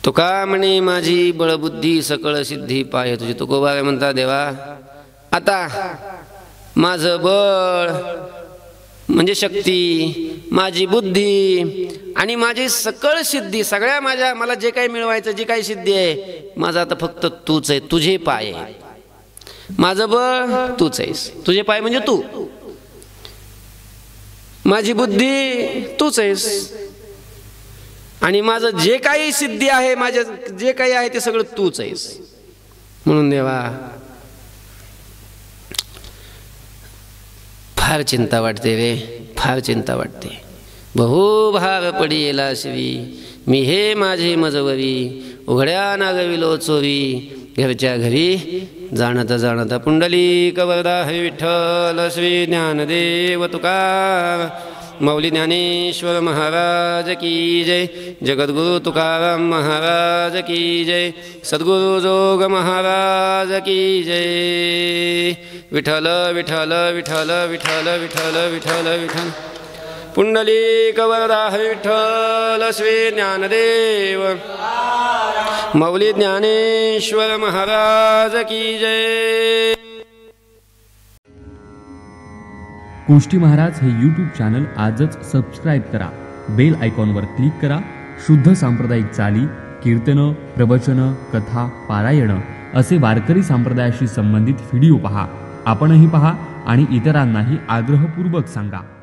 तुका म्हणे माझी बळबुद्धी, सकळ सिद्धी पाय तुझी. तुकोबाबाई म्हणतात देवा आता माझं बळ म्हणजे शक्ती, माझी बुद्धी आणि माझी सकळ सिद्धी, सगळ्या माझ्या मला जे काही मिळवायचं, जी काही सिद्धी आहे, माझं आता फक्त तूच आहे, तुझे पाय आहे. माझं बळ तूच आहेस, तुझे पाय म्हणजे तू, माझी बुद्धी तूच आहेस, आणि माझं जे काही सिद्धी आहे, माझे जे काही आहे ते सगळं तूच आहेस. म्हणून देवा फार चिंता वाटते रे, फार चिंता वाटते. बहु भार पडी येला शिवी, मी हे माझे मजवरी, उघड्या नागविलो चोरी. घरच्या घरी जाणता जाणता पुंडलिक वरदा हरी विठ्ठल श्री ज्ञानदेव तुकाराम माऊली ज्ञानेश्वर महाराज की जय, जगद्गुरु तुकाराम महाराज की जय, सद्गुरु जोग महाराज की जय। विठ्ठल विठ्ठल विठ्ठल विठ्ठल विठ्ठल विठ्ठल विठ्ठल पुंडलिक वरदा हरी विठ्ठल श्री ज्ञानदेव माऊली ज्ञानेश्वर महाराज की जय। कोष्टी महाराज हे यूट्यूब चॅनल आजच सबस्क्राईब करा, बेल आयकॉनवर क्लिक करा। शुद्ध सांप्रदायिक चाली, कीर्तनं, प्रवचनं, कथा, पारायणं असे वारकरी संप्रदायाशी संबंधित व्हिडिओ पहा। आपणही पहा आणि इतरांनाही आग्रहपूर्वक सांगा।